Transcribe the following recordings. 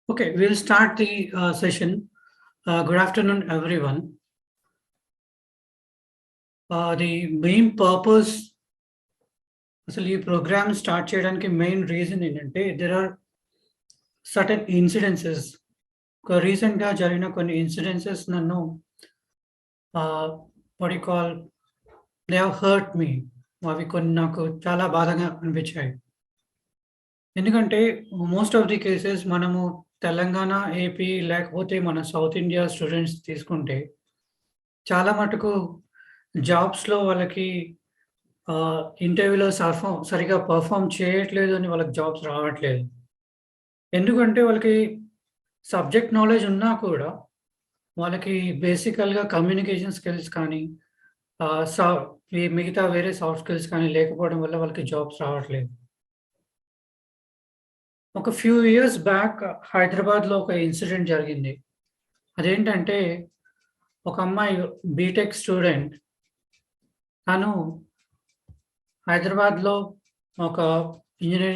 Okay, we'll start the session. Good afternoon, everyone. The main purpose అసలు ఈ programme start చేయడానికి main reason ఏంటంటే there are certain incidences రీసెంట్గా జరిగిన కొన్ని ఇన్సిడెన్సెస్ నన్ను what call they have hurt me. అవి కొన్ని నాకు చాలా బాధగా అనిపించాయి. ఎందుకంటే మోస్ట్ ఆఫ్ ది కేసెస్ మనము తెలంగాణ, ఏపీ లేకపోతే మన సౌత్ ఇండియా స్టూడెంట్స్ తీసుకుంటే చాలా మటుకు జాబ్స్‌లో వాళ్ళకి ఇంటర్వ్యూలో సరిగ్గా పర్ఫార్మ్ చేయట్లేదు అని వాళ్ళకి జాబ్స్ రావట్లేదు. ఎందుకంటే వాళ్ళకి సబ్జెక్ట్ నాలెడ్జ్ ఉన్నా కూడా వాళ్ళకి బేసికల్‌గా కమ్యూనికేషన్ స్కిల్స్ కానీ ఆహ్, స ఈ మిగతా వేరే సాఫ్ట్ స్కిల్స్ కానీ లేకపోవడం వల్ల వాళ్ళకి జాబ్స్ రావట్లేదు. ఒక ఫ్యూ ఇయర్స్ బ్యాక్ హైదరాబాద్‌లో ఒక ఇన్సిడెంట్ జరిగింది. అదేంటంటే ఒక అమ్మాయి బీటెక్ స్టూడెంట్. తను హైదరాబాద్‌లో ఒక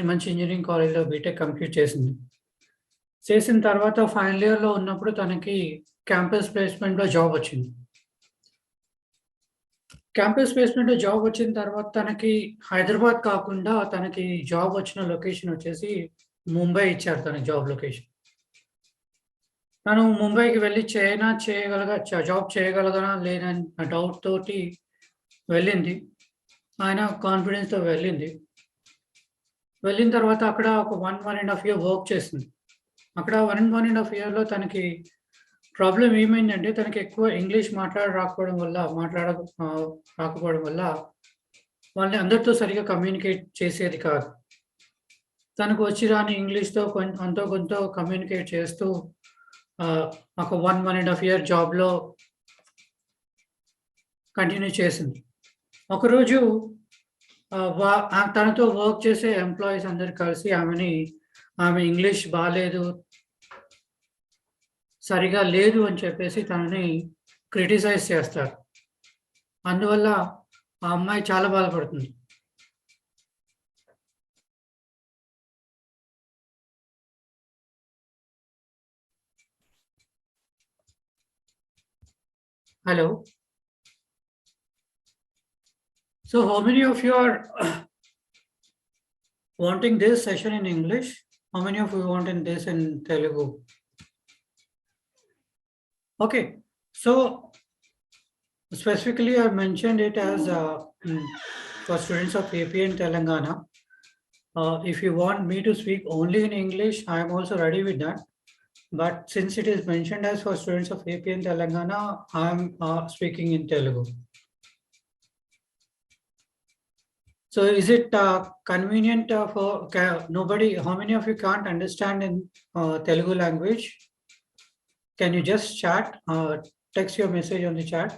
మంచి ఇంజినీరింగ్ కాలేజ్‌లో బీటెక్ కంప్లీట్ చేసింది. చేసిన తర్వాత ఫైనల్ ఇయర్‌లో ఉన్నప్పుడు తనకి క్యాంపస్ ప్లేస్‌మెంట్‌లో జాబ్ వచ్చింది. క్యాంపస్ ప్లేస్‌మెంట్‌లో జాబ్ వచ్చిన తర్వాత తనకి హైదరాబాద్ కాకుండా తనకి జాబ్ వచ్చిన లొకేషన్ వచ్చేసి ముంబై ఇచ్చారు తనకి జాబ్ లొకేషన్. తను ముంబైకి వెళ్లి జాబ్ చేయగలగనా లేదన్న డౌట్ తోటి వెళ్ళింది. ఆయన కాన్ఫిడెన్స్‌తో వెళ్ళింది. వెళ్ళిన తర్వాత అక్కడ ఒక 1 ½ ఇయర్ వర్క్ చేసింది. అక్కడ 1 ½ ఇయర్‌లో తనకి ప్రాబ్లమ్ ఏమైందంటే తనకి ఎక్కువ ఇంగ్లీష్ రాకపోవడం వల్ల వాళ్ళని అందరితో సరిగ్గా కమ్యూనికేట్ చేసేది కాదు. తనకు వచ్చి రాని ఇంగ్లీష్‌తో అంతో కొంతో కమ్యూనికేట్ చేస్తూ ఒక 1 ½ ఇయర్ జాబ్‌లో కంటిన్యూ చేసింది. ఒకరోజు తనతో వర్క్ చేసే ఎంప్లాయీస్ అందరూ కలిసి ఆమె ఇంగ్లీష్ బాలేదు, సరిగా లేదు అని చెప్పేసి తనని క్రిటిసైజ్ చేస్తారు. అందువల్ల ఆ అమ్మాయి చాలా బాధపడుతుంది. Hello. So how many of you are wanting this session in English? How many of you wanting this in Telugu? Okay, so specifically I mentioned it as for students of AP and Telangana. If you want me to speak only in English, I am also ready with that. But since it is mentioned as for students of AP and Telangana, I am speaking in Telugu. So is it convenient for nobody? How many of you can't understand in Telugu language? Can you just chat, text your message on the chat?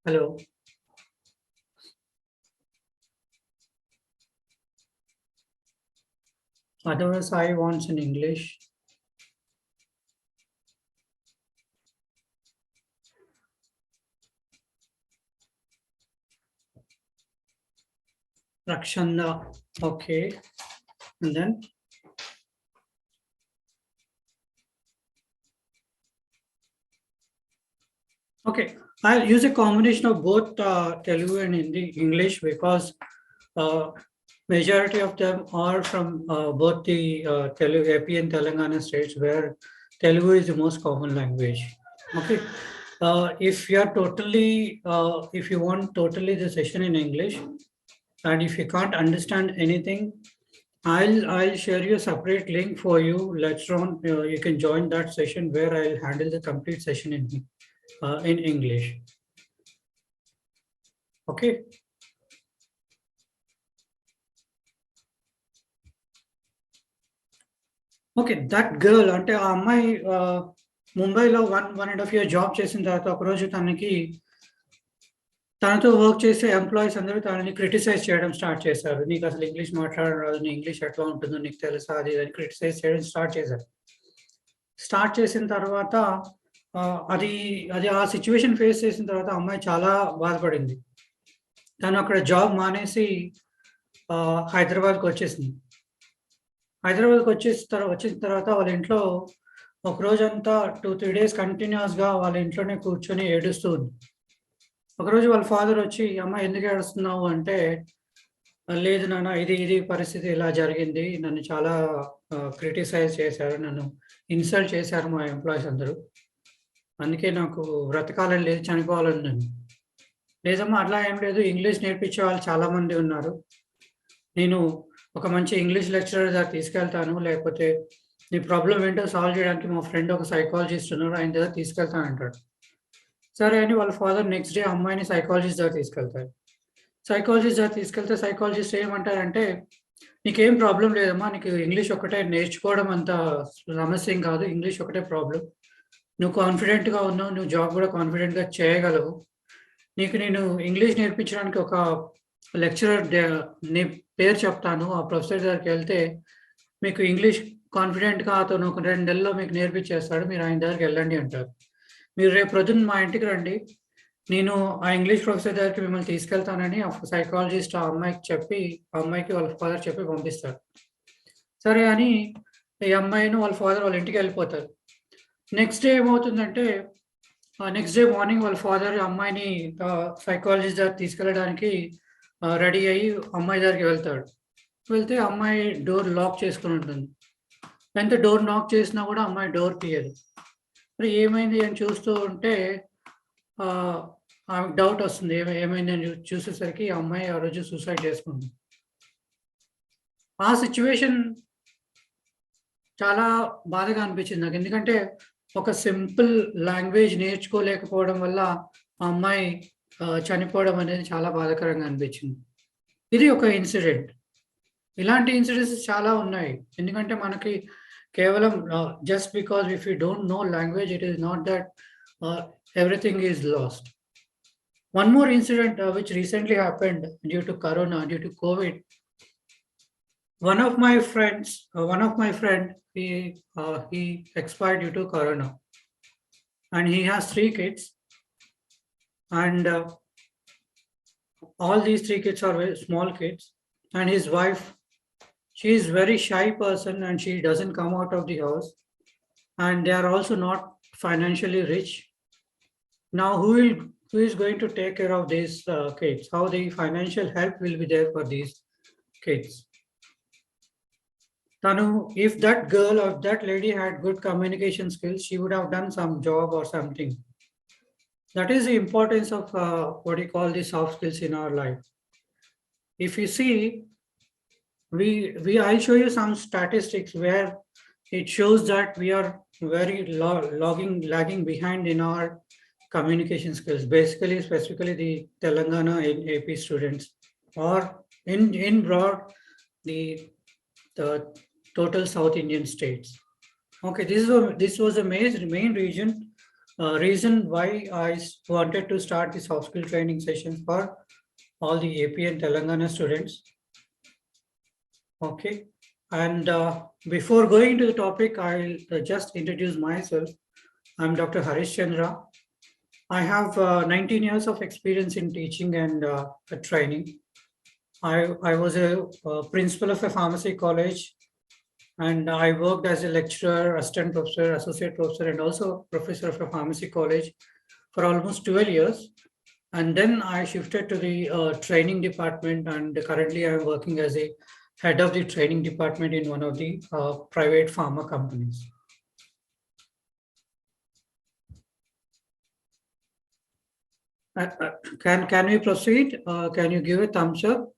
Hello. Otherwise, I want in English. Rakshanda, okay. And then? Okay, I'll use a combination of both Telugu and English because majority of them are from both the Telugu, AP and Telangana states where Telugu is the most common language. Okay. If you want totally the session in English, and if you can't understand anything, I'll share you a separate link for you. Later on, you can join that session where I'll handle the complete session in English. Okay. Okay. That girl అంటే ఆ అమ్మాయి ముంబైలో 1 ½ year job చేసిన తర్వాత ఒకరోజు తనతో work చేసే employees అందరూ తనని క్రిటిసైజ్ చేయడం స్టార్ట్ చేశారు. నీకు అసలు ఇంగ్లీష్ మాట్లాడడం రాదు, నీ ఇంగ్లీష్ ఎట్లా ఉంటుందో నీకు తెలుసా, అది అని క్రిటిసైజ్ చేయడం స్టార్ట్ చేశారు. స్టార్ట్ చేసిన తర్వాత అది అది ఆ సిట్యుయేషన్ ఫేస్ చేసిన తర్వాత అమ్మాయి చాలా బాధపడింది. తను అక్కడ జాబ్ మానేసి హైదరాబాద్‌కొచ్చేసింది. వచ్చిన తర్వాత వాళ్ళ ఇంట్లో ఒక రోజంతా 2, 3 డేస్ కంటిన్యూయస్‌గా వాళ్ళ ఇంట్లోనే కూర్చొని ఏడుస్తూ ఉంది. ఒకరోజు వాళ్ళ ఫాదర్ వచ్చి, "అమ్మ ఎందుకు ఏడుస్తున్నావు?" అంటే, లేదు నాన్న ఇది పరిస్థితి ఇలా జరిగింది. నన్ను చాలా క్రిటిసైజ్ చేశారు. నన్ను ఇన్సల్ట్ చేశారు మా ఎంప్లాయీస్ అందరూ. అందుకే నాకు బ్రతకాలని లేదు, చనిపోవాలని ఉంది." లేదమ్మా అట్లా ఏం లేదు. ఇంగ్లీష్ నేర్పించే వాళ్ళు చాలా మంది ఉన్నారు. నేను ఒక మంచి ఇంగ్లీష్ లెక్చరర్ దగ్గరికి తీసుకెళ్తాను. లేకపోతే నీ ప్రాబ్లమ్ ఏంటో సాల్వ్ చేయడానికి మా ఫ్రెండ్ ఒక సైకాలజిస్ట్ ఉన్నారు. ఆయన దగ్గరికి తీసుకెళ్తాను అంటాడు. సరే అని వాళ్ళ ఫాదర్ నెక్స్ట్ డే అమ్మాయిని సైకాలజిస్ట్ దగ్గరికి తీసుకెళ్తారు. సైకాలజిస్ట్ దగ్గరికి తీసుకెళ్తే సైకాలజిస్ట్ ఏమంటారంటే, "నీకేం ప్రాబ్లమ్ లేదమ్మా. నీకు ఇంగ్లీష్ ఒక్కటే నేర్చుకోవడం అంత సమస్య ఏం కాదు. ఇంగ్లీష్ ఒకటే ప్రాబ్లమ్. నువ్వు కాన్ఫిడెంట్‌గా ఉన్నావు. నువ్వు జాబ్ కూడా కాన్ఫిడెంట్‌గా చేయగలవు. నీకు నేను ఇంగ్లీష్ నేర్పించడానికి ఒక లెక్చరర్ నీ పేరు చెప్తాను. ఆ ప్రొఫెసర్ దగ్గరికెళ్తే మీకు ఇంగ్లీష్ కాన్ఫిడెంట్‌గా అతను ఒక 2 నెలల్లో మీకు నేర్పించేస్తాడు. మీరు ఆయన దగ్గరికెళ్ళండి" అంటారు. "మీరు రేపు ప్రొద్దున మా ఇంటికి రండి. నేను ఆ ఇంగ్లీష్ ప్రొఫెసర్ దగ్గరికి మిమ్మల్ని తీసుకెళ్తానని" ఆ సైకాలజిస్ట్ ఆ అమ్మాయికి చెప్పి, ఆ అమ్మాయికి వాళ్ళ ఫాదర్ చెప్పి పంపిస్తాడు. సరే అని ఈ అమ్మాయిను వాళ్ళ ఫాదర్ వాళ్ళ ఇంటికెళ్ళిపోతారు. నెక్స్ట్ డే ఏమవుతుందంటే, నెక్స్ట్ డే మార్నింగ్ వాళ్ళ ఫాదర్ అమ్మాయిని సైకాలజిస్ట్ దగ్గరికి తీసుకెళ్ళడానికి రెడీ అయ్యి అమ్మాయి దగ్గరికి వెళ్తాడు. వెళ్తే అమ్మాయి డోర్ లాక్ చేసుకొనుంటుంది. ఎంత డోర్ నాక్ చేసినా గూడా అమ్మాయి డోర్ తీయదు. మరి ఏమైంది అని చూస్తూ ఉంటే ఆహ్, ఆమెకు డౌటొస్తుంది. ఏమైందని చూసేసరికి ఆ అమ్మాయి ఆ రోజు సూసైడ్ చేసుకుంది. ఆ సిట్యుయేషన్ చాలా బాధగా అనిపించింది నాకు. ఎందుకంటే ఒక సింపుల్ లాంగ్వేజ్ నేర్చుకోలేకపోవడం వల్ల ఆ అమ్మాయి చనిపోవడం అనేది చాలా బాధాకరంగా అనిపించింది. ఇది ఒక ఇన్సిడెంట్. ఇలాంటి ఇన్సిడెంట్స్ చాలా ఉన్నాయి. ఎందుకంటే మనకి కేవలం just because if you don't know language it is not that ఆహ్, everything is lost. One more incident which recently happened due to corona, due to COVID. One of my friend, he expired due to corona, and he has 3 kids, and all these 3 kids are very small kids, and his wife, she is very shy person, and she doesn't come out of the house, and they are also not financially rich. Now, who is going to take care of these kids? How the financial help will be there for these kids? Tanu, if that girl or that lady had good communication skills, she would have done some job or something. That is the importance of what you call the soft skills in our life. If you see, I'll show you some statistics where it shows that we are very lagging behind in our communication skills. Basically, specifically the Telangana and AP students, or in broad the total South Indian states. Okay, this was the main reason why wanted to start the soft skill training sessions for all the AP and Telangana students. Okay, and before going to the topic, I'll just introduce myself. I'm Dr. Harish Chandra. I have 19 years of experience in teaching and training. I was a principal of a pharmacy college, and I worked as a lecturer, assistant professor, associate professor, and also professor of a pharmacy college for almost 12 years. And then I shifted to the training department, and currently I'm working as a head of the training department in one of the private pharma companies. Can we proceed? Can you give a thumbs up?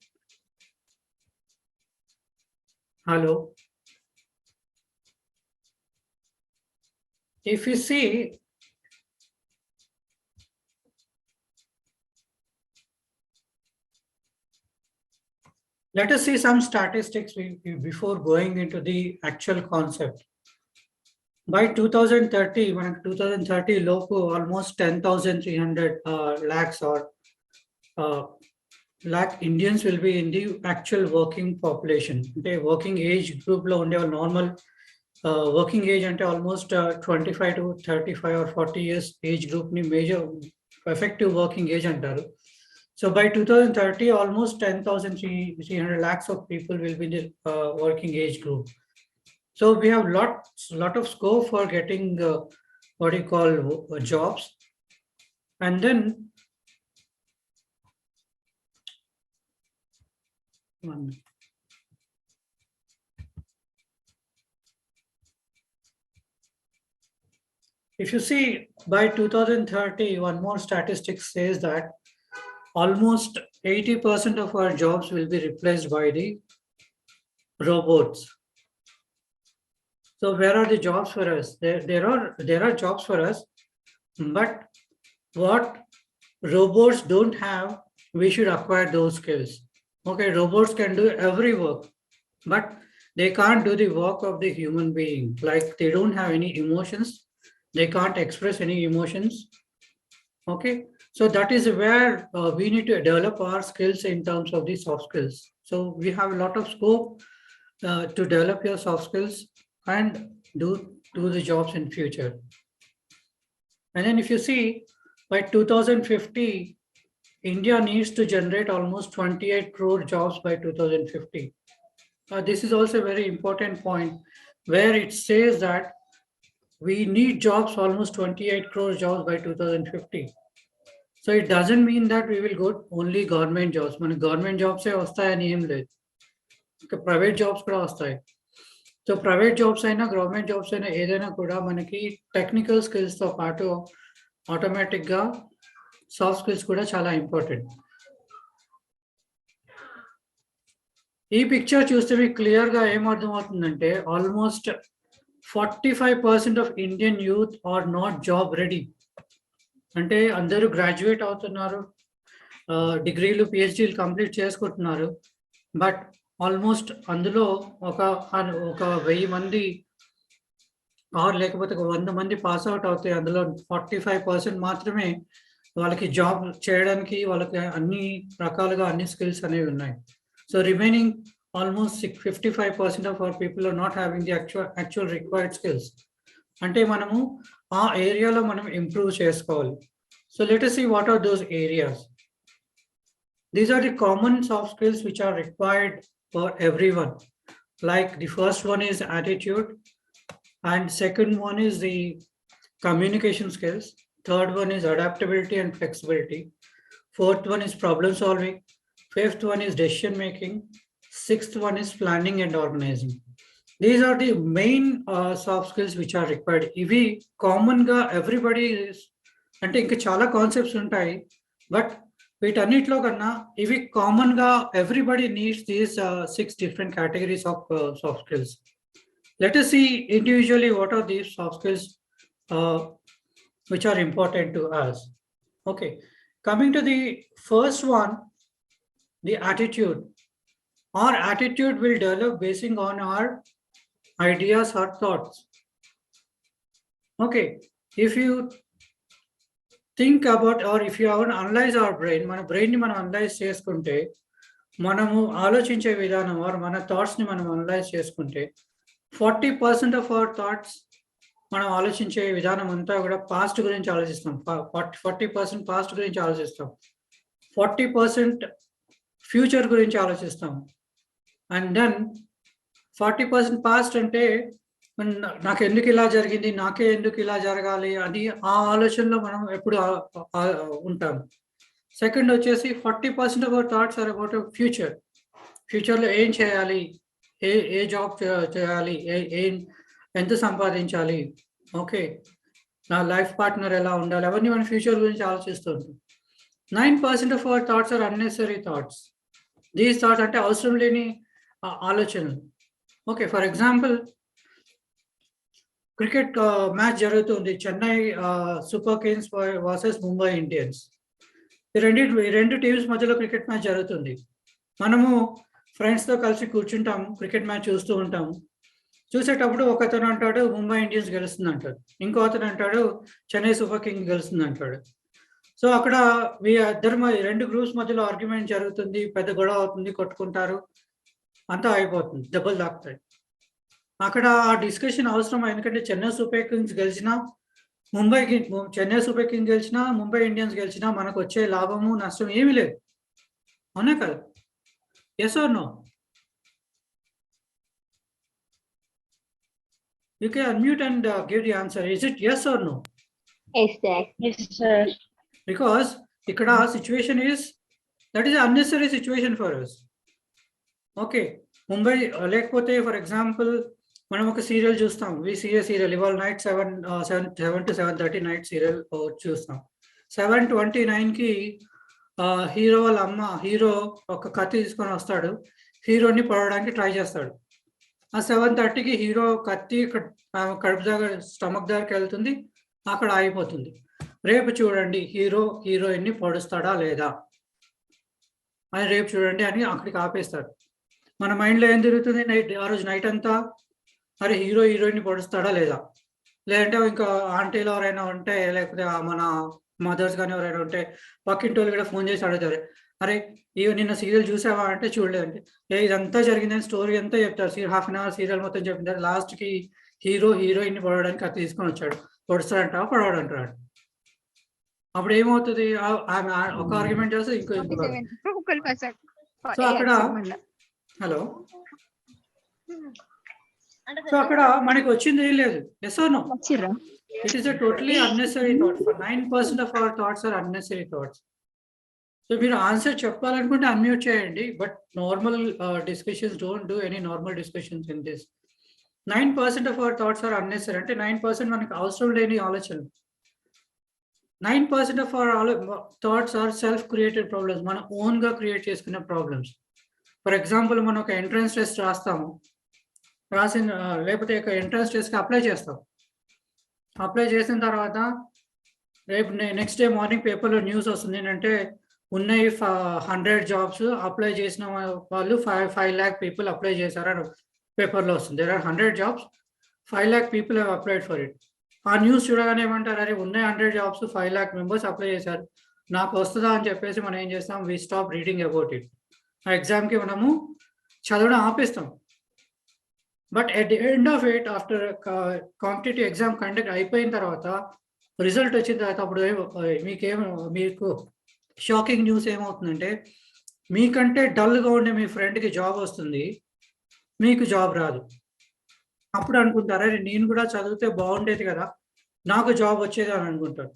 Hello. If you see, let us see some statistics before going into the actual concept. By 2030, 2030 loco almost 10,300 lakhs or lakh Indians will be in the actual working population. The working age group lo unde normal working age అంటే almost 25 to 35 or 40 years age గ్రూప్ని major effective working age అంటారు. So by 2030, almost 10,300 lakhs of people will be in the working age group. So we have lot of scope for getting what you call jobs. And then if you see by 2030, one more statistic says that almost 80% of our jobs will be replaced by the robots. So where are the jobs for us? There are jobs for us, but what robots don't have, we should acquire those skills. Okay, robots can do every work, but they can't do the work of the human being. Like they don't have any emotions, they can't express any emotions. Okay, so that is where we need to develop our skills in terms of the soft skills. So we have a lot of scope to develop your soft skills and do the jobs in future. And then if you see, by 2050, India needs to generate almost 28 crore jobs by 2050. This is also a very important point where it says that we need jobs, almost 28 crore jobs by 2050. So it doesn't mean that we will go only government jobs. మన government జాబ్సే వస్తాయని ఏం లేదు, ఇంకా private jobs కూడా వస్తాయి. So private jobs అయినా government jobs అయినా ఏదైనా కూడా మనకి టెక్నికల్ స్కిల్స్తో పాటు ఆటోమేటిక్గా సాఫ్ట్ స్కిల్స్ కూడా చాలా ఇంపార్టెంట్. ఈ పిక్చర్ చూస్తే మీకు క్లియర్గా ఏమర్థమవుతుందంటే almost 45% of Indian youth are not job ready. అంటే అందరూ గ్రాడ్యుయేట్ అవుతున్నారు, డిగ్రీలు పిహెచ్డీలు కంప్లీట్ చేసుకుంటున్నారు, బట్ ఆల్మోస్ట్ అందులో ఒక 1000 మంది ఆర్ లేకపోతే 100 మంది పాస్ అవుట్ అవుతాయి. అందులో 45% మాత్రమే వాళ్ళకి జాబ్ చేయడానికి వాళ్ళకి అన్ని రకాలుగా అన్ని స్కిల్స్ అనేవి ఉన్నాయి. So remaining almost 55% of our people are not having the actual required skills. అంటే మనము ఆ ఏరియాలో మనం ఇంప్రూవ్ చేసుకోవాలి. So let us see what are those areas. These are the common soft skills which are required for everyone. Like the first one is attitude, and second one is the communication skills, third one is adaptability and flexibility, fourth one is problem solving, fifth one is decision making, sixth one is planning and organizing. These are the main soft skills which are required. ఇవి కామన్గా everybody అంటే ఇంకా చాలా concepts ఉంటాయి, but వీటన్నిటిలో కన్నా ఇవి కామన్గా everybody needs these 6 different categories of soft skills. Let us see individually what are these soft skills which are important to us. Okay, coming to the first one, the attitude. Our attitude will develop basing on our ideas or thoughts. Okay, if you think about or if you haven't analyze our brain, మన బ్రెయిన్ని మనం analyse చేసుకుంటే, మనము ఆలోచించే విధానం are మన థాట్స్ని మనం analyse చేసుకుంటే 40% ఆఫ్ అవర్ థాట్స్ మనం ఆలోచించే విధానం అంతా కూడా పాస్ట్ గురించి ఆలోచిస్తాం. 40% పాస్ట్ గురించి ఆలోచిస్తాం, 40% ఫ్యూచర్ గురించి ఆలోచిస్తాం, అండ్ దెన్ 40% పాస్ట్ అంటే నాకు ఎందుకు ఇలా జరిగింది, నాకే ఎందుకు ఇలా జరగాలి అని ఆ ఆలోచనలో మనం ఎప్పుడు ఉంటాం. సెకండ్ వచ్చేసి 40% of our thoughts are about future. ఫ్యూచర్లో ఏం చేయాలి, ఏ జాబ్ చేయాలి, ఎంత సంపాదించాలి, ఓకే, నా లైఫ్ పార్ట్నర్ ఎలా ఉండాలి, అవన్నీ మనం ఫ్యూచర్ గురించి ఆలోచిస్తూ ఉంటాం. 9% of our thoughts are unnecessary thoughts. These thoughts అంటే అవసరం లేని ఆలోచనలు. Okay, for example cricket match జరుగుతుంది, Chennai Super Kings versus Mumbai Indians. ఈ రెండు టీమ్స్ మధ్యలో క్రికెట్ మ్యాచ్ జరుగుతుంది. మనము ఫ్రెండ్స్తో కలిసి కూర్చుంటాము, క్రికెట్ మ్యాచ్ చూస్తూ ఉంటాము. చూసేటప్పుడు ఒకతను అంటాడు ముంబై ఇండియన్స్ గెలుస్తుంది అంటాడు, ఇంకో అతను అంటాడు చెన్నై సూపర్ కింగ్స్ గెలుస్తుంది అంటాడు. సో అక్కడ రెండు గ్రూప్స్ మధ్యలో ఆర్గ్యుమెంట్ జరుగుతుంది, పెద్ద గొడవ అవుతుంది, కొట్టుకుంటారు, అంతా అయిపోతుంది, దెబ్బలు తాకుతాయి. అక్కడ ఆ డిస్కషన్ అవసరం. ఎందుకంటే చెన్నై సూపర్ కింగ్స్ గెలిచినా, చెన్నై సూపర్ కింగ్స్ గెలిచినా, ముంబై ఇండియన్స్ గెలిచినా మనకు వచ్చే లాభము నష్టం ఏమీ లేదు. అవునా కదా? Yes or no? You can unmute and give the answer. Is it yes or no? Yes, sir. Yes, sir. Because ikkada situation is that is an unnecessary situation for us. Okay, Mumbai lekapothe for example మనం ఒక serial చూస్తాం. We see A serial ఇవాళ night 7 to 7:30 night serial చూస్తాం. 7:29కి hero వాళ్ళ అమ్మ hero ఒక కత్తి తీసుకొని వస్తాడు, హీరోని పొడవడానికి ట్రై చేస్తాడు. ఆ 7:30కి హీరో కత్తి కడుపు దగ్గర స్టమక్ దగ్గరికి వెళ్తుంది, అక్కడ ఆగిపోతుంది. రేపు చూడండి హీరో హీరోయిన్ని పొడుస్తాడా లేదా అని రేపు చూడండి అని అక్కడికి ఆపేస్తాడు. మన మైండ్లో ఏం తిరుగుతుంది ఆ రోజు నైట్ అంతా? అరే హీరో హీరోయిన్ని పొడుస్తాడా లేదా, లేదంటే ఇంకా ఆంటీలు ఎవరైనా ఉంటే, లేకపోతే మన మదర్స్ కానీ ఎవరైనా ఉంటే పక్కింటి వాళ్ళు కూడా ఫోన్ చేసి అడుగుతారు, అరే నిన్న సీరియల్ చూసావా అంటే చూడలేదంటే, ఇదంతా జరిగిందని స్టోరీ అంతా చెప్తారు. 1/2 అవర్ సీరియల్ మొత్తం చెప్తారు. లాస్ట్కి హీరో హీరోయిన్ పొడవడానికి అది తీసుకొని వచ్చాడు, పొడుస్తాడంట పొడవడంటాడు. అప్పుడు ఏమవుతుంది? ఒక ఆర్గ్యుమెంట్ చేస్తే ఇంకో సో అక్కడ హలో సో అక్కడ మనకి వచ్చింది ఏం లేదు. Yes or no? It is a totally unnecessary thought. For 9% of our thoughts are unnecessary thoughts. So మీరు ఆన్సర్ చెప్పాలనుకుంటే అన్మ్యూట్ చేయండి, but normal discussions don't do any normal discussions in this. 9% of our thoughts are unnecessary అంటే 9% మనకు అవసరం లేని ఆలోచనలు. 9% of our thoughts are self created problems, మనం ఓన్గా క్రియేట్ చేసుకునే ప్రాబ్లమ్స్. ఫర్ ఎగ్జాంపుల్ మనం ఒక ఎంట్రన్స్ టెస్ట్ రాస్తాము, లేకపోతే ఒక ఎంట్రన్స్ టెస్ట్కి అప్లై చేస్తాం. అప్లై చేసిన తర్వాత రేపు నెక్స్ట్ డే మార్నింగ్ పేపర్లో న్యూస్ వస్తుంది ఏంటంటే ఉన్నాయి 100 జాబ్స్, అప్లై చేసిన వాళ్ళు 5 lakh పీపుల్ అప్లై చేశారని పేపర్లో వస్తుంది. There are 100 jobs, 5 lakh people have applied for it. ఆ న్యూస్ చూడగానే ఏమంటారు, అరే ఉన్నాయి 100 జాబ్స్, 5 lakh మెంబర్స్ అప్లై చేశారు, నాకు వస్తుందా అని చెప్పేసి మనం ఏం చేస్తాం, we stop reading about it. ఆ ఎగ్జామ్కి మనము చదవడం ఆపేస్తాం. But at the end of it, after competitive exam conduct అయిపోయిన తర్వాత, రిజల్ట్ వచ్చిన తర్వాత అప్పుడు మీకు షాకింగ్ న్యూస్ ఏమవుతుందంటే, మీకంటే డల్గా ఉండే మీ ఫ్రెండ్కి జాబ్ వస్తుంది, మీకు జాబ్ రాదు. అప్పుడు అనుకుంటారా, నేను కూడా చదివితే బాగుండేది కదా, నాకు జాబ్ వచ్చేది అని అనుకుంటారు.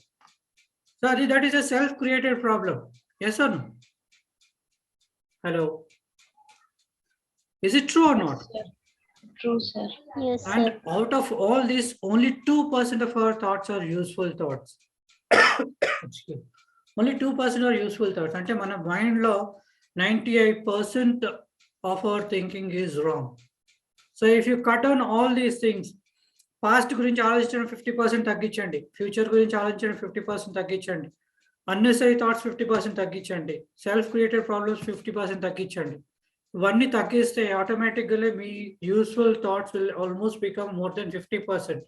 సో అది that is a self created problem. Yes or no? Hello, is it true or not? True, sir. Yes, And sir. out of all this, only 2% of our thoughts are useful thoughts. Only 2% are useful thoughts. అంటే మన మైండ్లో 98% of our thinking is wrong. So if you cut down all these things, past గురించి ఆలోచించడం 50% తగ్గించండి, future గురించి ఆలోచించడం 50% తగ్గించండి, unnecessary thoughts 50% తగ్గించండి, సెల్ఫ్ క్రియేటెడ్ ప్రాబ్లమ్స్ 50% తగ్గించండి. ఇవన్నీ తగ్గిస్తే ఆటోమేటిక్గా మీ useful thoughts will almost become more then 50%.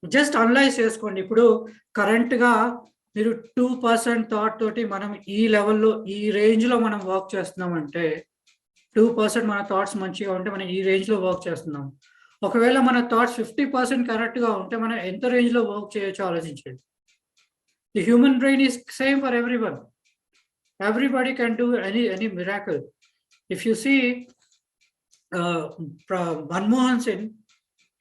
Just analyse చేసుకోండి. ఇప్పుడు కరెంట్గా మీరు 2% థాట్ తోటి మనం ఈ లెవెల్లో ఈ రేంజ్లో మనం వర్క్ చేస్తున్నామంటే, 2% మన థాట్స్ మంచిగా ఉంటే మనం ఈ రేంజ్లో వర్క్ చేస్తున్నాం. ఒకవేళ మన థాట్స్ 50% కరెక్ట్గా ఉంటే మనం ఎంత రేంజ్లో వర్క్ చేయొచ్చో ఆలోచించండి. The human brain is same for everyone. Everybody can do any miracle. If you see Manmohan Singh,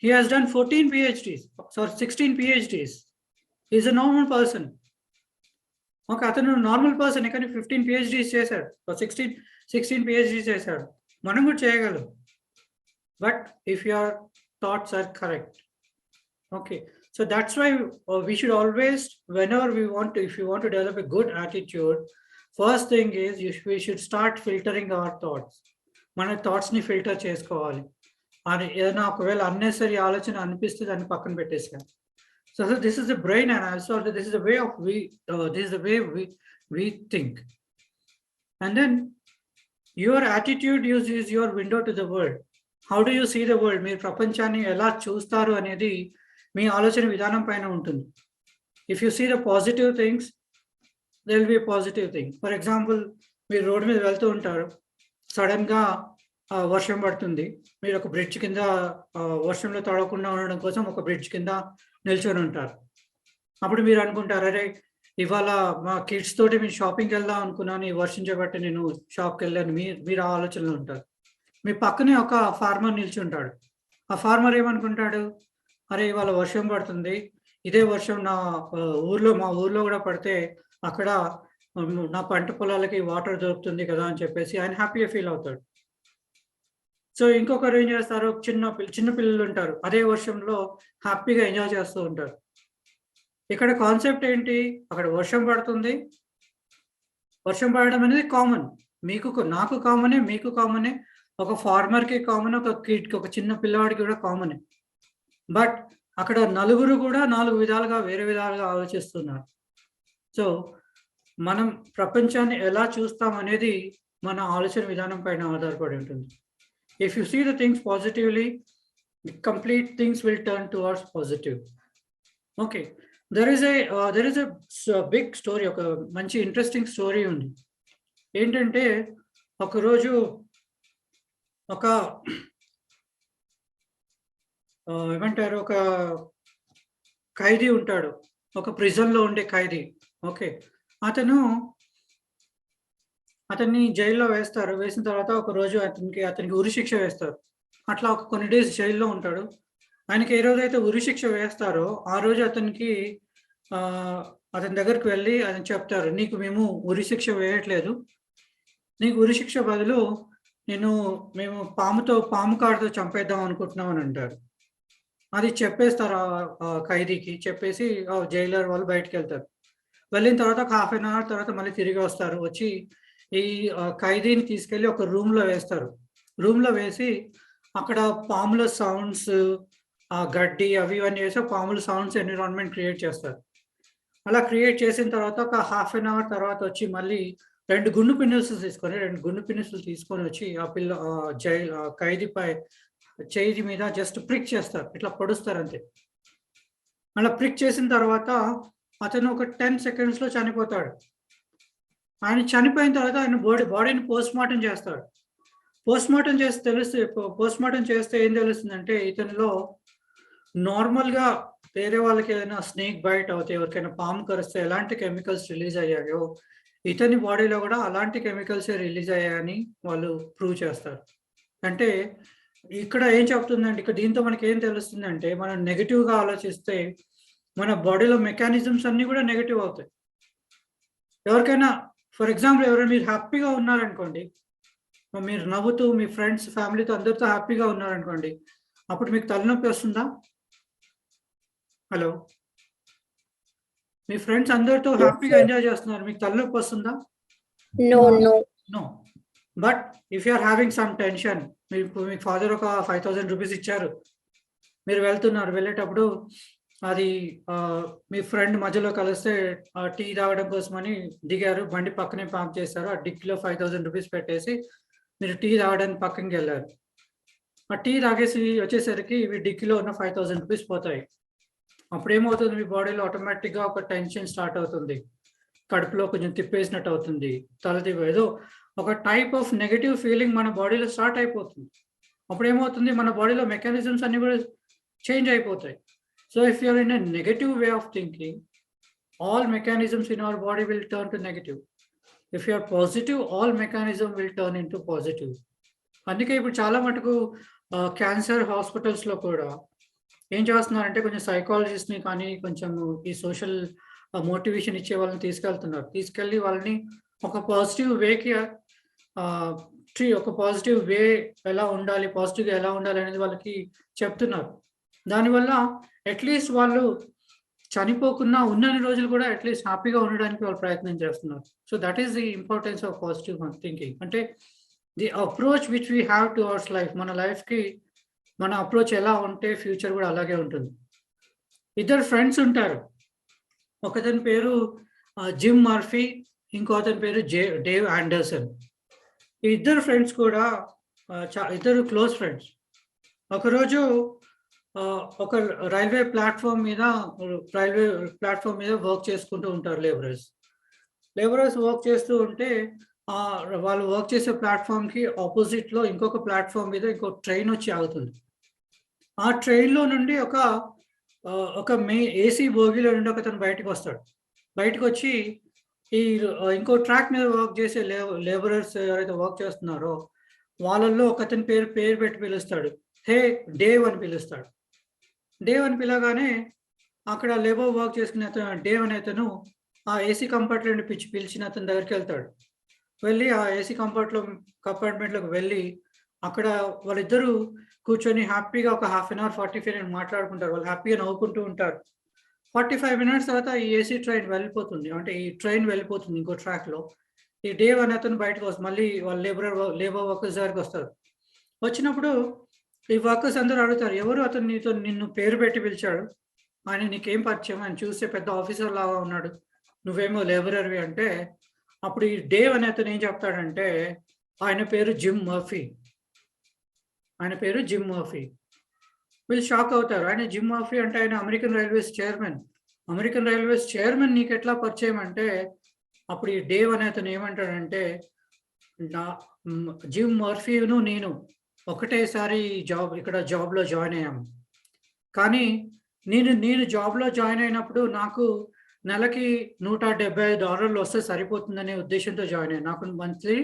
he has done 14 PhDs, sorry 16 PhDs. He is a normal person. Okay, అతను normal person కానీ 15 PhDs చేశాడు, 16 PhDs చేశాడు. మనం కూడా చేయగలం, but if your thoughts are correct. Okay, so that's why we should always, whenever we want to, if you want to develop a good attitude, first thing is we should start filtering our thoughts. మన థాట్స్ని filter చేసుకోవాలి. అని ఏదైనా ఒకవేళ unnecessary ఆలోచన అనిపిస్తే దాన్ని పక్కన పెట్టేసాను. So this is the brain and also this is the way of we think. And then your attitude is your window to the world. How do you see the world? మీరు ప్రపంచాన్ని ఎలా చూస్తారు అనేది మీ ఆలోచన విధానం పైన ఉంటుంది. If you see the positive things, there will be a positive thing. For example, మీరు రోడ్ మీద వెళ్తూ ఉంటారు, సడన్గా వర్షం పడుతుంది. మీరు ఒక బ్రిడ్జ్ కింద వర్షంలో తడవకుండా ఉండడం కోసం ఒక బ్రిడ్జ్ కింద నిల్చొని ఉంటారు. అప్పుడు మీరు అనుకుంటారు, అరే! ఇవాళ మా కిడ్స్ తోటి నేను షాపింగ్‌కెళ్దాం అనుకున్నాను. ఈ వర్షం చేపట్టి నేను షాప్‌కెళ్ళాను. మీరు ఆ ఆలోచనలో ఉంటారు. మీ పక్కనే ఒక ఫార్మర్ నిల్చుంటాడు. ఆ ఫార్మర్ ఏమనుకుంటాడు, అరే! ఇవాళ వర్షం పడుతుంది. ఇదే వర్షం మా ఊర్లో గూడా పడితే అక్కడ నా పంట పొలాలకి వాటర్ దొరుకుతుంది కదా! అని చెప్పేసి ఆయన హ్యాపీగా ఫీల్ అవుతాడు. సో, ఇంకొకరు ఏం చేస్తారు, చిన్న పిల్లలుంటారు. అదే వర్షంలో హ్యాపీగా ఎంజాయ్ చేస్తూ ఉంటారు. ఇక్కడ కాన్సెప్ట్ ఏంటి? అక్కడ వర్షం పడుతుంది. వర్షం పడడం అనేది కామన్. నాకు కామనే, మీకు కామనే. ఒక ఫార్మర్‌కి కామన్. ఒక చిన్న పిల్లవాడికి కూడా కామనే. బట్ అక్కడ నలుగురు కూడా 4 విధాలుగా వేరే విధాలుగా ఆలోచిస్తున్నారు. సో, మనం ప్రపంచాన్ని ఎలా చూస్తామనేది మన ఆలోచన విధానం పైన ఆధారపడి ఉంటుంది. If you see the things positively, complete things will turn towards positive. Okay. There is a big story. ఒక మంచి ఇంట్రెస్టింగ్ స్టోరీ ఉంది. ఏంటంటే, ఒకరోజు ఒక ఏమంటారు, ఒక ఖైదీ ఉంటాడు. ఒక ప్రిజన్‌లో ఉండే ఖైదీ. ఓకే. అతను అతన్ని జైల్‌లో వేస్తారు. వేసిన తర్వాత ఒకరోజు అతనికి ఉరిశిక్ష వేస్తారు. అట్లా ఒక కొన్ని డేస్ జైల్‌లో ఉంటాడు. ఆయనకి ఏ రోజైతే ఉరిశిక్ష వేస్తారో, ఆ రోజు ఆహ్, అతని దగ్గరికి వెళ్లి ఆయన చెప్తారు, "నీకు మేము ఉరిశిక్ష వేయట్లేదు. నీకు ఉరిశిక్ష బదులు నిన్ను మేము పాము కాటుతో చంపేద్దాం అనుకుంటున్నాం" అని అంటారు. అది చెప్పేస్తారు ఖైదీకి. చెప్పేసి జైలర్ వాళ్ళు బయటికెళ్తారు. వెళ్ళిన తర్వాత ఒక హాఫ్ ఎన్ అవర్ తర్వాత మళ్ళీ తిరిగి వస్తారు. వచ్చి ఈ ఖైదీని తీసుకెళ్ళి ఒక రూమ్‌లో వేస్తారు. రూమ్‌లో వేసి అక్కడ పాముల సౌండ్స్, గడ్డి అవి ఇవన్నీ వేసి పాముల సౌండ్స్ ఎన్విరాన్మెంట్ క్రియేట్ చేస్తారు. అలా క్రియేట్ చేసిన తర్వాత ఒక హాఫ్ ఎన్ అవర్ తర్వాత వచ్చి మళ్ళీ 2 గుండు పిన్నుసులు తీసుకొనొచ్చి ఖైదీపై చెయ్యి మీద జస్ట్ ప్రిక్ చేస్తారు. ఇట్లా పొడుస్తారంతే. అలా ప్రిక్ చేసిన తర్వాత అతను ఒక 10 సెకండ్స్‌లో చనిపోతాడు. ఆయన చనిపోయిన తర్వాత ఆయన బాడీని పోస్ట్‌మార్టం చేస్తాడు. పోస్ట్‌మార్టం చేస్తే ఏం తెలుస్తుందంటే, ఇతనిలో నార్మల్‌గా వేరే వాళ్ళకి ఏదైనా స్నేక్ బైట్ అవుతే, ఎవరికైనా పాము కరిస్తే ఎలాంటి కెమికల్స్ రిలీజ్ అయ్యాయో, ఇతని బాడీలో గూడా అలాంటి కెమికల్సే రిలీజ్ అయ్యాయని వాళ్ళు ప్రూవ్ చేస్తారు. అంటే ఇక్కడ ఏం చెప్తుందంటే, దీంతో మనకేం తెలుస్తుందంటే, మనం నెగెటివ్‌గా ఆలోచిస్తే మన బాడీలో మెకానిజమ్స్ అన్నీ గూడా నెగెటివ్ అవుతాయి. ఎవరికైనా ఫర్ ఎగ్జాంపుల్ ఎవరైనా మీరు హ్యాపీగా ఉన్నారనుకోండి, మీరు నవ్వుతూ మీ ఫ్రెండ్స్, ఫ్యామిలీతో అందరితో హ్యాపీగా ఉన్నారనుకోండి, అప్పుడు మీకు తలనొప్పి వస్తుందా? హలో! మీ ఫ్రెండ్స్ అందరితో Yes, హ్యాపీగా sir. ఎంజాయ్ చేస్తున్నారు. మీకు తలనొప్పి వస్తుందా? No, no. No. But if you are having some tension, మీ ఫాదర్ ఒక 5,000 రూపీస్ ఇచ్చారు. మీరు వెళ్తున్నారు. వెళ్ళేటప్పుడు అది మీ ఫ్రెండ్ మధ్యలో కలిస్తే టీ తాగడం కోసమని దిగారు. బండి పక్కనే పార్క్ చేశారు. ఆ డిక్కీలో 5,000 రూపీస్ పెట్టేసి మీరు టీ తాగడానికి పక్కనకెళ్లారు. ఆ టీ తాగేసి వచ్చేసరికి ఇవి డిక్కీలో ఉన్న 5,000 రూపీస్ పోతాయి. అప్పుడేమవుతుంది, మీ బాడీలో ఆటోమేటిక్‌గా ఒక టెన్షన్ స్టార్ట్ అవుతుంది. కడుపులో కొంచెం తిప్పేసినట్టు అవుతుంది. ఏదో ఒక టైప్ ఆఫ్ నెగెటివ్ ఫీలింగ్ మన బాడీలో స్టార్ట్ అయిపోతుంది. అప్పుడేమవుతుంది, మన బాడీలో మెకానిజమ్స్ అన్నీ కూడా చేంజ్ అయిపోతాయి. So, if you are in a negative way of thinking, all mechanisms in our body will turn to negative. If you are positive, all mechanism will turn into positive. అందుకే ఇప్పుడు చాలా మటుకు cancer హాస్పిటల్స్‌లో కూడా ఏం చేస్తున్నారంటే, కొంచెం సైకాలజిస్ట్‌ని కానీ, కొంచెం ఈ సోషల్ మోటివేషన్ ఇచ్చే వాళ్ళని తీసుకెళ్తున్నారు. తీసుకెళ్ళి వాళ్ళని ఒక పాజిటివ్ వేకి ఆహ్, ఒక పాజిటివ్ వే పాజిటివ్‌గా ఎలా ఉండాలి అనేది వాళ్ళకి చెప్తున్నారు. దానివల్ల అట్‌లీస్ట్ వాళ్ళు చనిపోకున్నా ఉన్నన్ని రోజులు కూడా అట్‌లీస్ట్ హ్యాపీగా ఉండడానికి వాళ్ళు ప్రయత్నం చేస్తున్నారు. So, that is the importance of positive thinking. అంటే the approach which we have towards life. మన లైఫ్‌కి మన అప్రోచ్ ఎలా ఉంటే ఫ్యూచర్ కూడా అలాగే ఉంటుంది. ఇద్దరు ఫ్రెండ్స్ ఉంటారు. ఒకతని పేరు జిమ్ మర్ఫీ. ఇంకో అతని పేరు డేవ్ ఆండర్సన్. ఈ ఇద్దరు ఫ్రెండ్స్ కూడా ఇద్దరు క్లోజ్ ఫ్రెండ్స్. ఒకరోజు ఒక రైల్వే ప్లాట్‌ఫార్మ్ మీద వర్క్ చేసుకుంటూ ఉంటారు లేబరర్స్. వర్క్ చేస్తూ ఉంటే వాళ్ళు వర్క్ చేసే ప్లాట్ఫామ్కి ఆపోజిట్లో ఇంకొక ప్లాట్ఫామ్ మీద ఇంకో ట్రైన్ వచ్చి ఆగుతుంది. ఆ ట్రైన్‌లో నుండి ఒక ఏసీ బోగీలో నుండి ఒకతను బయటకొస్తాడు. బయటకొచ్చి ఇంకో ట్రాక్ మీద వర్క్ చేసే లేబరర్స్ ఎవరైతే వర్క్ చేస్తున్నారో, వాళ్ళల్లో ఒకతని పేరు పెట్టి పిలుస్తాడు. హే! డేవ్ అని పిలుస్తాడు. డేవ్ అని పిలవగానే అక్కడ లేబర్ వర్క్ చేసుకునే అతను డేవ్ అనే అతను ఆ ఏసీ కంపార్ట్‌మెంట్ పిలిచిన అతని దగ్గరికెళ్తాడు. వెళ్ళి ఆ ఏసీ కంపార్ట్‌మెంట్‌లోకి వెళ్ళి అక్కడ వాళ్ళిద్దరూ కూర్చొని హ్యాపీగా ఒక హాఫ్ అన్ అవర్, 45 మినిట్స్ మాట్లాడుకుంటారు. వాళ్ళు హ్యాపీగా నవ్వుకుంటూ ఉంటారు. 45 మినిట్స్ తర్వాత ఈ ఏసీ ట్రైన్ వెళ్ళిపోతుంది. అంటే ఈ ట్రైన్ వెళ్ళిపోతుంది ఇంకో ట్రాక్‌లో. ఈ డేవ్ అనే అతను మళ్ళీ వాళ్ళ లేబర్ వర్కర్స్ దగ్గరికొస్తారు. వచ్చినప్పుడు ఈ వర్కర్స్ అందరూ అడుగుతారు. ఎవరు అతను నిన్ను పేరు పెట్టి పిలిచాడు? ఆయన నీకేం పరిచయం? ఆయన చూస్తే పెద్ద ఆఫీసర్ లాగా ఉన్నాడు. నువ్వేమో లేబరర్‌వి అంటే, అప్పుడు ఈ డేవ్ అనే అతను ఏం చెప్తాడంటే, ఆయన పేరు జిమ్ మర్ఫీ. ఆయన పేరు జిమ్ మర్ఫీ. వీళ్ళు షాక్ అవుతారు. ఆయన జిమ్ మర్ఫీ అంటే ఆయన American railways chairman. American railways chairman నీకెట్లా పరిచయం అంటే, అప్పుడు ఈ డేవ్ అనే అతను ఏమంటాడంటే, నా జిమ్ మర్ఫీను నేను ఒకటేసారి ఇక్కడ జాబ్‌లో జాయిన్ అయ్యాము. కానీ నేను జాబ్‌లో జాయిన్ అయినప్పుడు నాకు నెలకి $175 వస్తే సరిపోతుందనే ఉద్దేశ్యంతో జాయిన్ అయ్యాను. నాకు మంత్లీ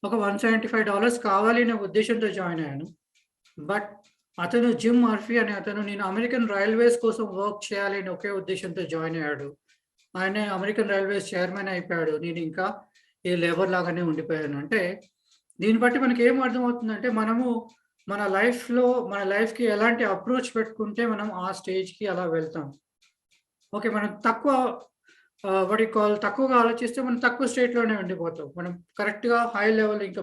ఒక $175 కావాలి అనే ఉద్దేశ్యంతో జాయిన్ అయ్యాను. బట్ అతను జిమ్ మర్ఫీ అనే అతను నేను అమెరికన్ రైల్వేస్ కోసం వర్క్ చేయాలి అని ఒకే ఉద్దేశ్యంతో జాయిన్ అయ్యాడు. ఆయన అమెరికన్ రైల్వేస్ చైర్మన్ అయిపోయాడు. నేను ఇంకా ఈ లేబర్ లాగానే ఉండిపోయాను. అంటే దీన్ని బట్టి మనకేం అర్థమవుతుందంటే మన లైఫ్‌కి ఎలాంటి అప్రోచ్ పెట్టుకుంటే మనం ఆ స్టేజ్‌కి అలా వెళ్తాం. ఓకే. మనం తక్కువగా ఆలోచిస్తే మనం తక్కువ స్టేట్‌లోనే ఉండిపోతాం. మనం కరెక్ట్‌గా హై లెవెల్ ఇంకా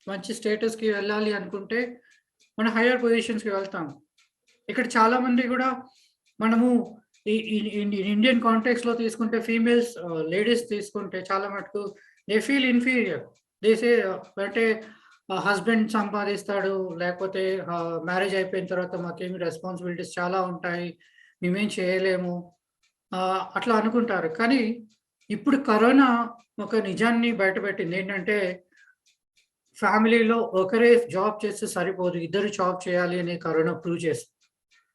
మంచి స్టేటస్‌కి వెళ్ళాలి అనుకుంటే మనం హైయర్ పొజిషన్స్‌కి వెళ్తాం. ఇక్కడ చాలామంది గూడా మనము ఈ ఈ ఈ ఇండియన్ కాంటెక్స్ట్‌లో తీసుకుంటే లేడీస్ తీసుకుంటే చాలా మటుకు they feel inferior. They say అంటే హస్బెండ్ సంపాదిస్తాడు. లేకపోతే మ్యారేజ్ అయిపోయిన తర్వాత మాకేమి రెస్పాన్సిబిలిటీస్ చాలా ఉంటాయి. మేమేం చేయలేము. అట్లా అనుకుంటారు. కానీ ఇప్పుడు కరోనా ఒక నిజాన్ని బయటపెట్టింది. ఏంటంటే ఫ్యామిలీలో ఒకరే జాబ్ చేస్తే సరిపోదు. ఇద్దరు జాబ్ చేయాలి అని కరోనా ప్రూవ్ చేసింది.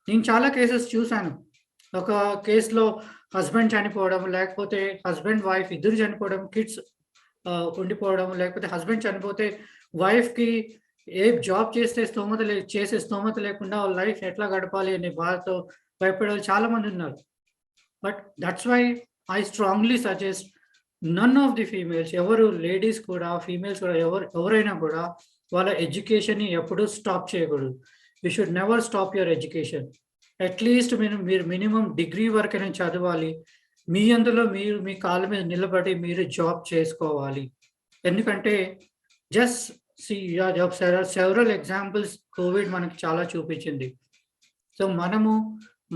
నేను చాలా కేసెస్ చూసాను. ఒక కేస్‌లో హస్బెండ్ చనిపోవడం, లేకపోతే హస్బెండ్, వైఫ్ ఇద్దరు చనిపోవడం, కిడ్స్ ఉండిపోవడం, లేకపోతే హస్బెండ్ చనిపోతే వైఫ్‌కి ఏ జాబ్ చేసే స్తోమత లేకుండా వాళ్ళ లైఫ్ ఎట్లా గడపాలి అనే బాధతో భయపడేవాళ్ళు చాలామందున్నారు. But that's why I strongly suggest none of the females కూడా ఎవరైనా కూడా వాళ్ళ ఎడ్యుకేషన్‌ని ఎప్పుడూ స్టాప్ చేయకూడదు. You should never stop your education. At least మీరు మినిమమ్ డిగ్రీ వరకైనా చదవాలి. మీ అందులో మీరు మీ కాళ్ళ మీద నిలబడి మీరు జాబ్ చేసుకోవాలి. ఎందుకంటే just see several examples covid మనకి చాలా చూపించింది. సో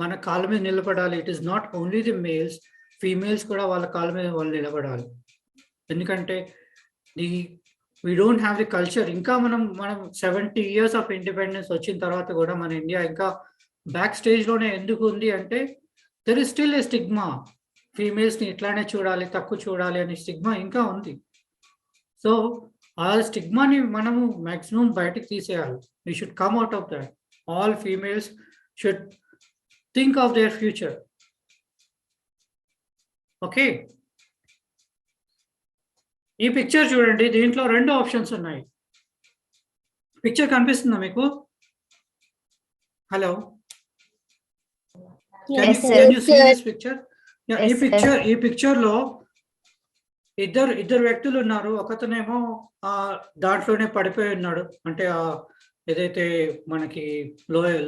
మన కాళ్ళ మీద నిలబడాలి. It is not only the males, females కూడా వాళ్ళ కాళ్ళ మీద వాళ్ళు నిలబడాలి. ఎందుకంటే the we don't have the culture. ఇంకా మనం 70 ఇయర్స్ ఆఫ్ ఇండిపెండెన్స్ వచ్చిన తర్వాత కూడా మన ఇండియా ఇంకా బ్యాక్ స్టేజ్‌లోనే ఎందుకు ఉంది అంటే there is still a stigma. ఫీమేల్స్‌ని ఇట్లానే చూడాలి, తక్కువ చూడాలి అనే స్టిగ్మా ఇంకా ఉంది. సో, ఆ స్టిగ్మాని మనము మాక్సిమం బయటికి తీసేయాలి. We should come out of that. All females should think of their future. Okay. ఈ పిక్చర్ చూడండి. దీంట్లో 2 ఆప్షన్స్ ఉన్నాయి. పిక్చర్ కనిపిస్తుందా మీకు? Hello. Yes, sir. Can you see this picture? Yeah! Yes, sir. ఈ పిక్చర్‌లో ఇద్దరు వ్యక్తులున్నారు. ఒకతనేమో దాంట్లోనే పడిపోయి ఉన్నాడు. అంటే ఏదైతే మనకి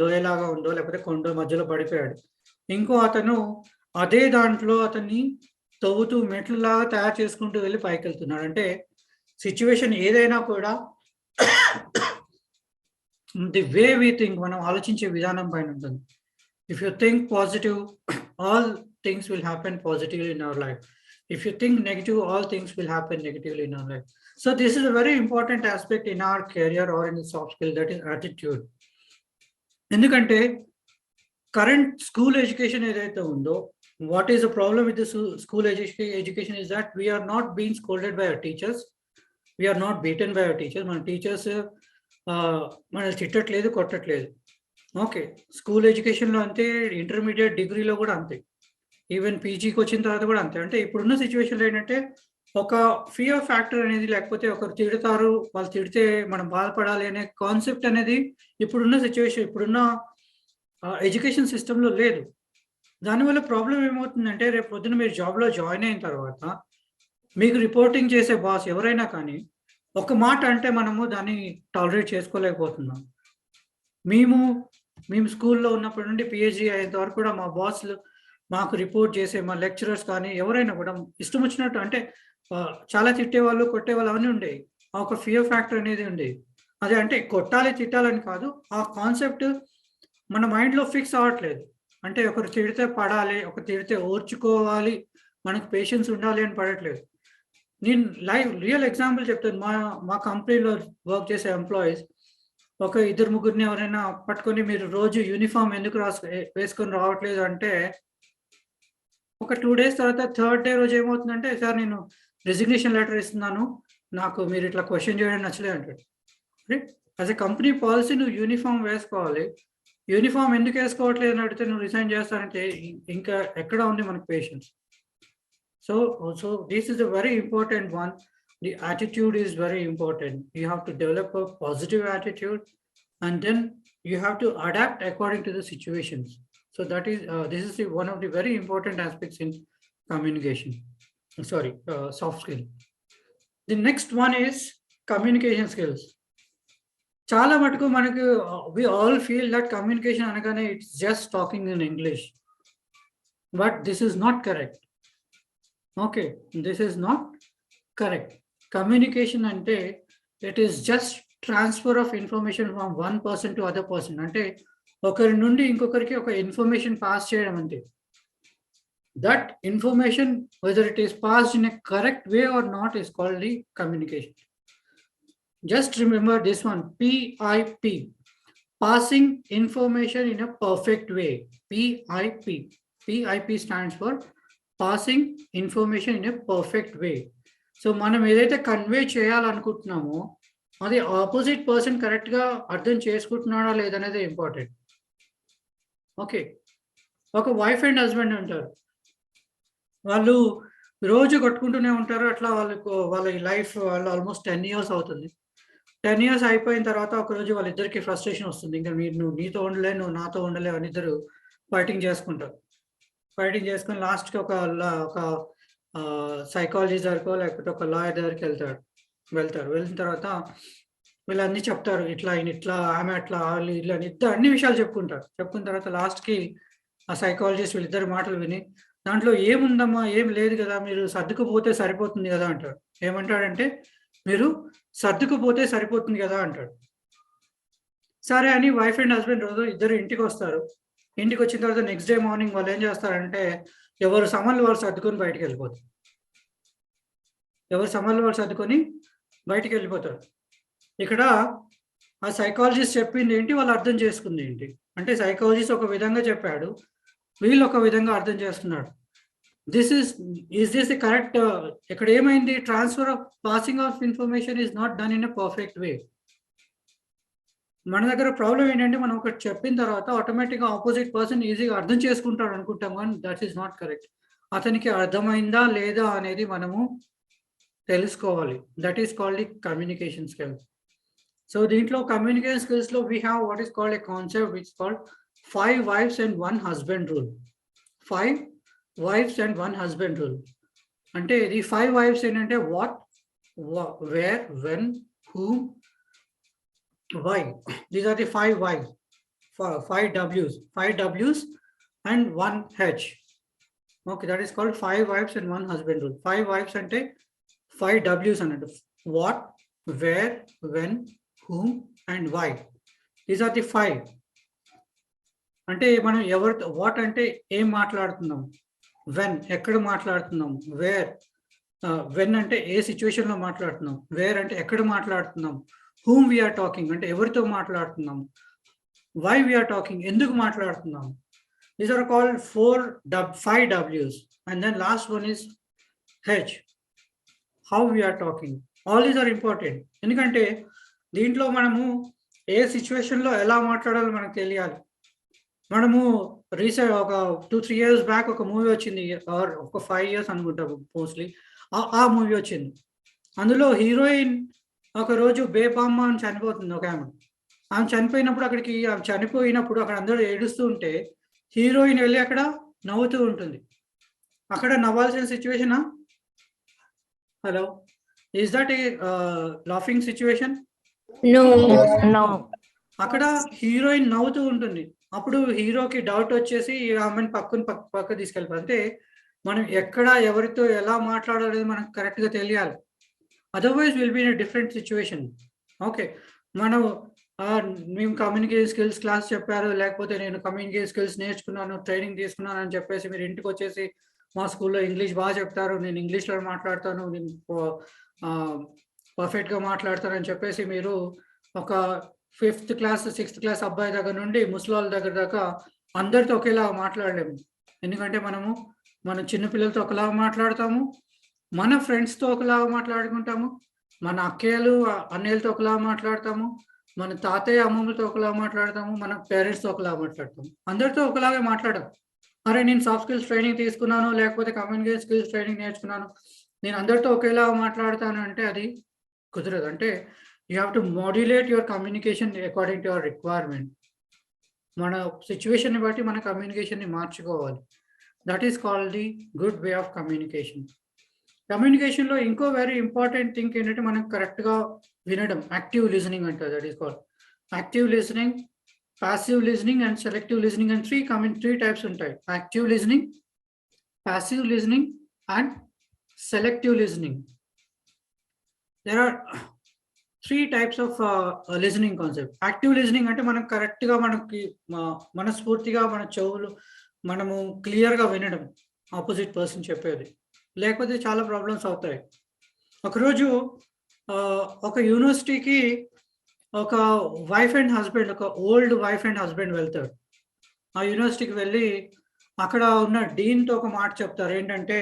లోయలాగా ఉందో లేకపోతే కొండ మధ్యలో పడిపోయాడు. ఇంకో అతను అదే దాంట్లో అతన్ని తవ్వుతూ మెట్లులాగా తయారు చేసుకుంటూ వెళ్లి పైకెళ్తున్నాడు. అంటే సిట్యుయేషన్ ఏదైనా కూడా ది వే వి థింక్, మనం ఆలోచించే విధానం పైన ఉంటుంది. If you think positive, all things will happen positively in our life. If you think negative, all things will happen negatively in our life. So this is a very important aspect in our career or in soft skill, that is attitude. ఎందుకంటే current school education ఏదైతే ఉందో, what is the problem with the school education is that we are not being scolded by our teachers. We are not beaten by our teachers. మన teachers మనల్ని తిట్టట్లేదు, కొట్టట్లేదు. Okay. School ఎడ్యుకేషన్‌లో అంతే, intermediate, డిగ్రీలో కూడా అంతే. ఈవెన్ పీజీకి వచ్చిన తర్వాత కూడా అంతే. అంటే ఇప్పుడున్న సిట్యుయేషన్‌లో ఏంటంటే, ఒక ఫియర్ ఫ్యాక్టర్ అనేది, లేకపోతే ఒకరు తిడతారు, వాళ్ళు తిడితే మనం బాధపడాలి అనే కాన్సెప్ట్ అనేది ఇప్పుడున్న ఎడ్యుకేషన్ సిస్టమ్‌లో లేదు. దానివల్ల ప్రాబ్లమ్ ఏమవుతుందంటే, రేపు పొద్దున మీరు జాబ్‌లో జాయిన్ అయిన తర్వాత, మీకు రిపోర్టింగ్ చేసే బాస్ ఎవరైనా కానీ, ఒక మాట అంటే మనము దాన్ని టాలరేట్ చేసుకోలేకపోతున్నాం. మేము మేము స్కూల్‌లో ఉన్నప్పటి నుండి పీహెచ్‌డీ అయ్యేంత వరకు కూడా మా బాస్‌లు మాకు రిపోర్ట్ చేసే మా లెక్చరర్స్ కానీ ఎవరైనా కూడా ఇష్టం వచ్చినట్టు అంటే చాలా తిట్టేవాళ్ళు, కొట్టేవాళ్ళు అవన్నీ ఉండేవి. ఆ ఒక ఫియర్ ఫ్యాక్టర్ అనేది ఉండేది. అదే అంటే కొట్టాలి, తిట్టాలని కాదు. ఆ కాన్సెప్ట్ మన మైండ్‌లో ఫిక్స్ అవ్వట్లేదు. అంటే ఒకరు తిడితే పడాలి, ఒకరు తిడితే ఓర్చుకోవాలి, మనకు పేషెన్స్ ఉండాలి అని పడట్లేదు. నేను రియల్ ఎగ్జాంపుల్ చెప్తాను. మా మా కంపెనీలో వర్క్ చేసే ఎంప్లాయీస్ ఒక ఇద్దరు ముగ్గురిని ఎవరైనా పట్టుకొని, మీరు రోజు యూనిఫార్మ్ ఎందుకు వేసుకొని రావట్లేదు అంటే, ఒక 2 డేస్ తర్వాత థర్డ్ డే రోజు ఏమవుతుందంటే, సార్ నేను రిజిగ్నేషన్ లెటర్ ఇస్తున్నాను. నాకు మీరు ఇట్లా క్వెషన్ చేయడం నచ్చలేదు అంటాడు. అరే! యాస్ ఎ కంపెనీ పాలిసీ నువ్వు యూనిఫార్మ్ వేసుకోవాలి. యూనిఫార్మ్ ఎందుకు వేసుకోవట్లేదు అని అడిగితే నువ్వు రిజైన్ చేస్తానంటే ఇంకా ఎక్కడ ఉంది మనకు patience? So this is a very important one. The attitude is very important. You have to develop a positive attitude, and then you have to adapt according to the situations. So that is this is one of the very important aspects in communication. Sorry, soft skill. The next one is communication skills. చాలా మటుకు మనకు we all feel that communication అనగానే it's just talking in English. But this is not correct. Okay, this is not correct. Communication అంటే it is just transfer of information from one person to other person. అంటే ఒకరి నుండి ఇంకొకరికి ఒక information pass చేయడం అంతే. That information, whether it is passed in a correct way or not, is called the communication. Just remember this one, PIP, passing information in a perfect way. PIP. PIP stands for passing information in a perfect way. So మనం ఏదైతే convey చేయాలనుకుంటున్నామో అది opposite person కరెక్ట్‌గా అర్థం చేసుకుంటున్నాడా లేదనేదే important. Okay. ఒక wife and husband ఉంటారు. వాళ్ళు రోజు కొట్టుకుంటూనే ఉంటారు. అట్లా వాళ్ళ లైఫ్ వాళ్ళు ఆల్మోస్ట్ 10 ఇయర్స్ అవుతుంది. 10 ఇయర్స్ అయిపోయిన తర్వాత ఒకరోజు వాళ్ళిద్దరికీ ఫ్రస్ట్రేషన్ వస్తుంది. ఇంక నువ్వు నీతో ఉండలేవు, నువ్వు నాతో ఉండలేవు అని ఇద్దరు ఫైటింగ్ చేసుకుంటారు. ఫైటింగ్ చేసుకొని లాస్ట్‌కి ఒక సైకాలజిస్ట్ దగ్గరకో లేకపోతే ఒక లాయర్ దగ్గరికి వెళ్తారు. వెళ్ళిన తర్వాత వీళ్ళన్నీ చెప్తారు. ఈయన ఇట్లా, ఆమె అట్లా, ఆళ్ళు ఇట్లా అని అన్ని విషయాలు చెప్పుకుంటారు. చెప్పుకున్న తర్వాత లాస్ట్‌కి ఆ సైకాలజిస్ట్ వీళ్ళిద్దరి మాటలు విని, దాంట్లో ఏముందమ్మా? ఏం లేదు కదా! మీరు సర్దుకుపోతే సరిపోతుంది కదా! అంటాడు. ఏమంటాడంటే, మీరు సర్దుకుపోతే సరిపోతుంది కదా! అంటాడు. సరే అని వైఫ్ అండ్ హస్బెండ్ రోజు ఇద్దరు ఇంటికొస్తారు. ఇంటికొచ్చిన తర్వాత నెక్స్ట్ డే మార్నింగ్ వాళ్ళేం చేస్తారంటే, ఎవరి సామాన్లు వాళ్ళు సర్దుకొని బయటికెళ్ళిపోతారు. ఎవరి సామాన్లు వాళ్ళు సర్దుకొని బయటికెళ్ళిపోతారు. ఇక్కడ ఆ సైకాలజిస్ట్ చెప్పిందేంటి? వాళ్ళు అర్థం చేసుకుందేంటి? అంటే సైకాలజిస్ట్ ఒక విధంగా చెప్పాడు. వీళ్ళు ఒక విధంగా అర్థం చేసుకున్నాడు. Is this the correct? ఇక్కడ ఏమైంది? Passing of information is not done in a perfect వే. మన దగ్గర ప్రాబ్లమ్ ఏంటంటే, మనం ఒకటి చెప్పిన తర్వాత ఆటోమేటిక్‌గా ఆపోజిట్ పర్సన్ ఈజీగా అర్థం చేసుకుంటాడు అనుకుంటాం గానీ దట్ ఈస్ నాట్ కరెక్ట్. అతనికి అర్థమైందా లేదా అనేది మనము తెలుసుకోవాలి. That is called the communication skills. So దీంట్లో కమ్యూనికేషన్ స్కిల్స్‌లో we have what is called a concept which called 5 wives and 1 husband rule. 5 wives and 1 husband rule. అంటే ఈ 5 వైఫ్స్ ఏంటంటే what, where, when, whom, why. These are the 5 whys. 5 W's. 5 W's and 1 H. Okay, that is called 5 wives and 1 husband rule. 5 wives అంటే 5 W's అన్నట్టు. What, where, when, whom and why. These are the 5. అంటే మనం ఎవరితో, what అంటే ఏం మాట్లాడుతున్నాం, when ఎక్కడ మాట్లాడుతున్నాం, వేర్ వెన్ అంటే ఏ సిచ్యువేషన్‌లో మాట్లాడుతున్నాం, వేర్ అంటే ఎక్కడ మాట్లాడుతున్నాం, whom we are talking అంటే ఎవరితో మాట్లాడుతున్నాం, why we are talking ఎందుకు మాట్లాడుతున్నాం. These are called 5 W's. And then last one is H, how we are talking all these are important. ఎందుకంటే దీంట్లో మనము ఏ సిట్యుయేషన్‌లో ఎలా మాట్లాడాలో మనకు తెలియాలి. మనము ఒక 2, 3 ఇయర్స్ బ్యాక్ ఒక మూవీ వచ్చింది. ఆర్ ఒక 5 ఇయర్స్ అనుకుంటా మోస్ట్‌లీ. ఆ మూవీ వచ్చింది. అందులో హీరోయిన్ ఒకరోజు బేబామ్మ అని చనిపోతుంది ఒకామె. ఆమె చనిపోయినప్పుడు ఆమె చనిపోయినప్పుడు అక్కడ అందరూ ఏడుస్తూ ఉంటే, హీరోయిన్ వెళ్లి అక్కడ నవ్వుతూ ఉంటుంది. అక్కడ నవ్వాల్సిన సిట్యుయేషనా? Hello! Is that a laughing situation? No. No. అక్కడ హీరోయిన్ నవ్వుతూ ఉంటుంది. అప్పుడు హీరోకి డౌట్ వచ్చేసి ఆమెను పక్కకు తీసుకెళ్ళిపోయి. అంటే మనం ఎక్కడ ఎవరితో ఎలా మాట్లాడాలనేది మనకు కరెక్ట్‌గా తెలియాలి. Otherwise will be in a different situation. Okay. మనం మేము కమ్యూనికేషన్ స్కిల్స్ క్లాస్ చెప్పారు. లేకపోతే నేను కమ్యూనికేషన్ స్కిల్స్ నేర్చుకున్నాను, ట్రైనింగ్ తీసుకున్నాను అని చెప్పేసి మీరు ఇంటికొచ్చేసి మా స్కూల్‌లో ఇంగ్లీష్ చెప్తారు. నేను ఇంగ్లీష్‌లో మాట్లాడతాను. నేను పర్ఫెక్ట్‌గా మాట్లాడతానని చెప్పేసి మీరు ఒక ఫిఫ్త్ క్లాస్, సిక్స్త్ క్లాస్ అబ్బాయి దగ్గర నుండి ముసలోళ్ళ దగ్గర దాకా అందరితో ఒకేలాగా మాట్లాడలేము. ఎందుకంటే మన చిన్న పిల్లలతో ఒకలాగా మాట్లాడతాము. మన ఫ్రెండ్స్‌తో ఒకలాగా మాట్లాడుకుంటాము. మన అక్కయ్యలు, అన్నయ్యలతో ఒకలాగా మాట్లాడతాము. మన తాతయ్య, అమ్మమ్మలతో ఒకలాగా మాట్లాడతాము. మన పేరెంట్స్‌తో ఒకలాగా మాట్లాడతాము. అందరితో ఒకలాగే మాట్లాడం. అరే! నేను సాఫ్ట్ స్కిల్స్ ట్రైనింగ్ తీసుకున్నాను, లేకపోతే కమ్యూనికేషన్ స్కిల్స్ ట్రైనింగ్ నేర్చుకున్నాను. నేను అందరితో ఒకేలాగా మాట్లాడతాను అంటే అది కుదరదు. అంటే you have to modulate your communication according to your requirement. మన సిట్యుయేషన్‌ని బట్టి మన కమ్యూనికేషన్‌ని మార్చుకోవాలి. That is called the good way of communication. కమ్యూనికేషన్‌లో ఇంకో వెరీ ఇంపార్టెంట్ థింగ్ ఏంటంటే మనం కరెక్ట్‌గా వినడం. యాక్టివ్ లిజనింగ్ అంటారు. That is called. Active listening, passive listening and selective listening అని 3 టైప్స్ ఉంటాయి. Active listening, passive listening and selective listening. There are 3 types of listening concept. Active listening అంటే మనం కరెక్ట్‌గా మనస్ఫూర్తిగా మన చెవులు మనము క్లియర్‌గా వినడం ఆపోజిట్ పర్సన్ చెప్పేది. లేకపోతే చాలా ప్రాబ్లమ్స్ అవుతాయి. ఒకరోజు ఒక యూనివర్సిటీకి ఒక వైఫ్ అండ్ హస్బెండ్, ఒక ఓల్డ్ వైఫ్ అండ్ హస్బెండ్ వెళ్తారు. ఆ యూనివర్సిటీకి వెళ్ళి అక్కడ ఉన్న డీన్‌తో ఒక మాట చెప్తారు. ఏంటంటే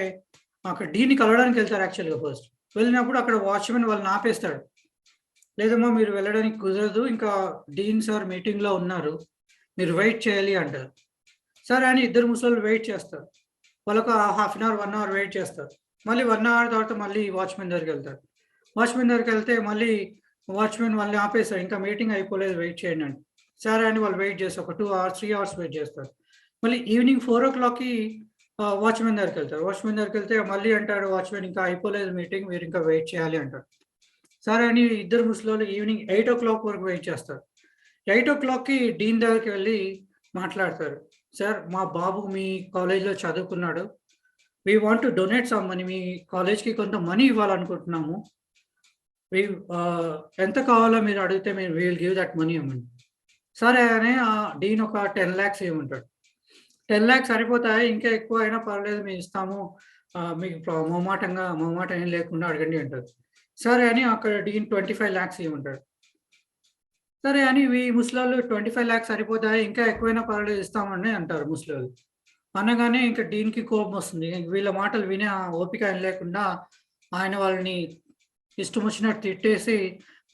అక్కడ డీన్‌ని కలవడానికి వెళ్తారు యాక్చువల్‌గా ఫస్ట్. వెళ్ళినప్పుడు అక్కడ వాచ్‌మెన్ వాళ్ళని ఆపేస్తాడు. లేదమ్మా మీరు వెళ్ళడానికి కుదరదు. ఇంకా డీన్ సార్ మీటింగ్‌లో ఉన్నారు. మీరు వెయిట్ చేయాలి అంటారు. సరే అని ఇద్దరు ముసలోళ్ళు వెయిట్ చేస్తారు. వాళ్ళొక half an hour, 1 hour wait చేస్తారు. మళ్ళీ 1 అవర్ తర్వాత మళ్ళీ వాచ్‌మెన్ దగ్గరికెళ్తారు. వాచ్‌మెన్ దగ్గరికెళ్తే మళ్ళీ వాచ్‌మెన్ వాళ్ళని ఆపేస్తాడు. ఇంకా మీటింగ్ అయిపోలేదు వెయిట్ చేయండి అని. సరే అని వాళ్ళు వెయిట్ చేస్తారు. ఒక 2 అవర్స్, 3 అవర్స్ వెయిట్ చేస్తారు. మళ్ళీ ఈవినింగ్ 4:00కి వాచ్‌మెన్ దగ్గరికెళ్తారు. వాచ్‌మెన్ దగ్గరికెళ్తే మళ్ళీ అంటాడు వాచ్‌మెన్ ఇంకా అయిపోలేదు మీటింగ్ మీరు ఇంకా వెయిట్ చేయాలి అంటాడు. సరే అని ఇద్దరు ముసలోళ్ళు ఈవినింగ్ 8:00 వరకు వెయిట్ చేస్తారు. 8:00కి డీన్ దగ్గరికి వెళ్లి మాట్లాడతారు. సార్ మా బాబు మీ కాలేజ్‌లో చదువుకున్నాడు. We want to donate some money. మీ కాలేజ్‌కి కొంత మనీ ఇవ్వాలనుకుంటున్నాము. వి ఎంత కావాలో మీరు అడిగితే we will give that money అనండి. సరే అని డీన్ ఒక 10,00,000 ఇవ్వమంటాడు. 10,00,000 సరిపోతాయా? ఇంకా ఎక్కువ అయినా పర్లేదు మేము ఇస్తాము. మీకు మొహమాటం ఏం లేకుండా అడగండి అంటారు. సరే అని అక్కడ డీన్ 25,00,000 ఇవ్వమంటాడు. సరే అని ముసలోళ్ళు 25,00,000 సరిపోతాయా? ఇంకా ఎక్కువైనా పర్లేదు ఇస్తామని అంటారు ముసలోళ్ళు. అనగానే ఇంక డీన్‌కి కోపమొస్తుంది. వీళ్ళ మాటలు వినే ఓపిక ఆయన లేకుండా ఆయన వాళ్ళని ఇష్టం వచ్చినట్టు తిట్టేసి,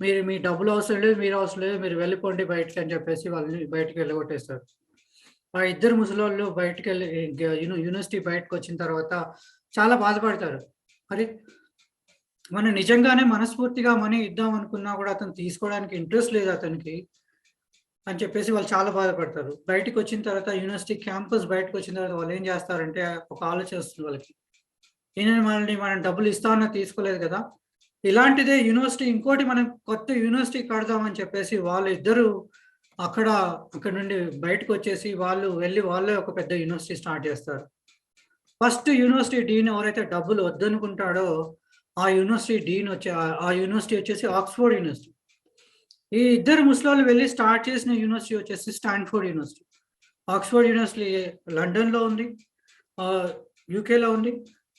"మీరు మీ డబ్బులు అవసరం లేదు, మీరు అవసరం లేదు. మీరు వెళ్ళిపోండి బయటికి" అని చెప్పేసి వాళ్ళని బయటికి వెళ్ళగొట్టేస్తారు. ఆ ఇద్దరు ముసలోళ్ళు బయటికెళ్ళి యూనివర్సిటీ బయటకొచ్చిన తర్వాత చాలా బాధపడతారు. అరే! మనం నిజంగానే మనస్ఫూర్తిగా మనీ ఇద్దాం అనుకున్నా కూడా అతను తీసుకోవడానికి ఇంట్రెస్ట్ లేదు అతనికి అని చెప్పేసి వాళ్ళు చాలా బాధపడతారు. బయటికొచ్చిన తర్వాత యూనివర్సిటీ క్యాంపస్ బయటకొచ్చిన తర్వాత వాళ్ళేం చేస్తారంటే ఒక ఆలోచన వస్తుంది వాళ్ళకి. ఈయన మనం డబ్బులు ఇస్తామన్నా తీసుకోలేదు కదా! ఇలాంటిదే యూనివర్సిటీ ఇంకోటి మనం కొత్త యూనివర్సిటీ కడదామని చెప్పేసి వాళ్ళిద్దరూ అక్కడి నుండి బయటకొచ్చేసి వాళ్ళే ఒక పెద్ద యూనివర్సిటీ స్టార్ట్ చేస్తారు. ఫస్ట్ యూనివర్సిటీ డీన్ ఎవరైతే డబ్బులు వద్దనుకుంటాడో ఆ యూనివర్సిటీ వచ్చేసి ఆక్స్‌ఫోర్డ్ యూనివర్సిటీ. ఈ ఇద్దరు ముసలోళ్ళు వెళ్లి స్టార్ట్ చేసిన యూనివర్సిటీ వచ్చేసి స్టాన్‌ఫోర్డ్ యూనివర్సిటీ. ఆక్స్‌ఫోర్డ్ యూనివర్సిటీ లండన్‌లో ఉంది. యూకేలో ఉంది.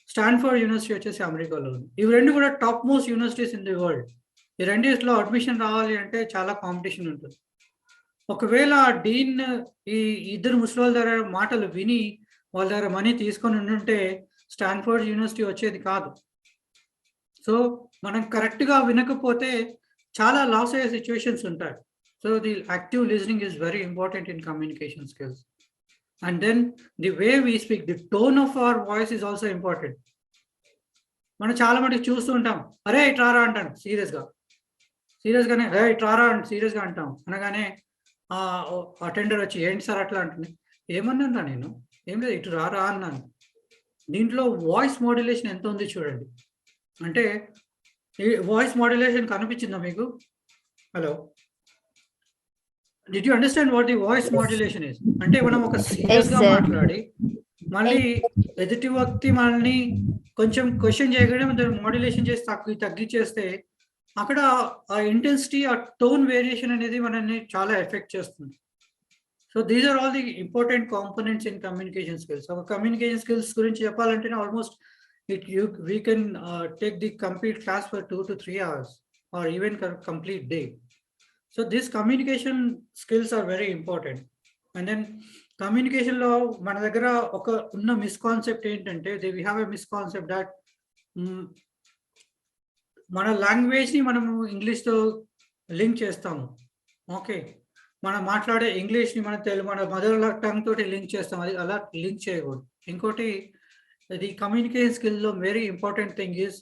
స్టాన్‌ఫోర్డ్ యూనివర్సిటీ వచ్చేసి అమెరికాలో ఉంది. ఇవి 2 కూడా top most universities in the world. ఈ రెండిట్లో అడ్మిషన్ రావాలి అంటే చాలా కాంపిటీషన్ ఉంటుంది. ఒకవేళ డీన్ ఈ ఇద్దరు ముసలోళ్ళ దగ్గర మాటలు విని వాళ్ళ దగ్గర మనీ తీసుకొని ఉండుంటే స్టాన్‌ఫోర్డ్ యూనివర్సిటీ వచ్చేది కాదు. సో మనం కరెక్ట్గా వినకపోతే చాలా లాస్ అయ్యే సిచ్యువేషన్స్ ఉంటాయి. So the active listening is very important in communication skills. And then the way we speak, the tone of our voice is also important. మనం చాలా మటుకు చూస్తూ ఉంటాం, అరే ఇట్రారా అంటాను సీరియస్గానే, అరే ఇట్రారా అని సీరియస్గా అంటాం. అనగానే అటెండర్ వచ్చి ఏంటి సార్ అట్లా అంటుంది, ఏమన్నా నేను ఏం లేదు ఇటు రారా అన్నాను. దీంట్లో వాయిస్ మాడ్యులేషన్ ఎంత ఉంది చూడండి. అంటే ఈ వాయిస్ మాడ్యులేషన్ కనిపించిందా మీకు? Hello, did you understand what the voice modulation is? అంటే మనం ఒక సీరియస్గా sir. మాట్లాడి మళ్ళీ ఎదుటి వ్యక్తి మనల్ని కొంచెం క్వశ్చన్ చేయగానే దాన్ని మాడ్యులేషన్ చేసి తగ్గించేస్తే అక్కడ ఆ ఇంటెన్సిటీ, ఆ టోన్ వేరియేషన్ అనేది మనల్ని చాలా ఎఫెక్ట్ చేస్తుంది. So these are all the important components in communication skills. ఒక కమ్యూనికేషన్ స్కిల్స్ గురించి చెప్పాలంటే almost we can take the complete class for 2 to 3 hours or even complete day. So these communication skills are very important. And then communication లో మన దగ్గర ఒక ఉన్న మిస్కాన్సెప్ట్ ఏంటంటే, we have a misconcept that మన లాంగ్వేజ్ని మనము ఇంగ్లీష్తో లింక్ చేస్తాము. ఓకే, మనం మాట్లాడే ఇంగ్లీష్ని మన మదర్ టంగ్ తోటి లింక్ చేస్తాం. అది అలా లింక్ చేయకూడదు. ఇంకోటి, the communication skill very important thing is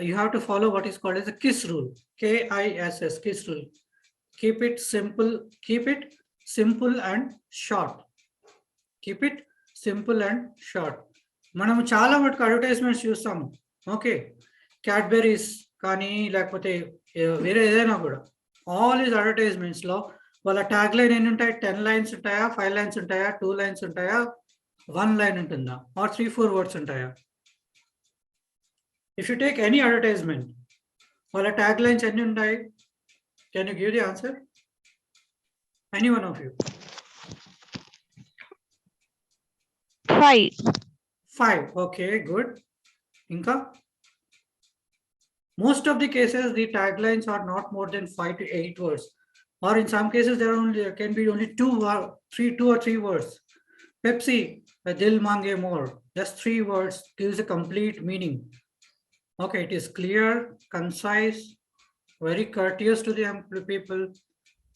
you have to follow what is called as a KISS rule. KISS, KISS rule. Keep it simple and short. Keep it simple and short. మనం చాలా మటుకు advertisements చూస్తాము. Okay, Cadbury's కానీ లేకపోతే వేరే ఏదైనా కూడా, all is అడ్వర్టైజ్మెంట్స్లో వాళ్ళ ట్యాగ్ లైన్ ఎన్ని ఉంటాయి? 10 lines ఉంటాయా, 5 lines ఉంటాయా, 2 lines ఉంటాయా, 1 line ఉంటుందా, ఆర్ 3-4 words ఉంటాయా? If you take any advertisement, వాళ్ళ ట్యాగ్ లైన్స్ ఎన్ని ఉంటాయి? Can you give the answer? Any one of you? 5. Okay, good. ఇంకా most of the cases the taglines are not more than 5 to 8 words, or in some cases there can be only 2 or 3 words. Pepsi, dil mange more, just 3 words gives a complete meaning. Okay, it is clear, concise, very courteous to the people.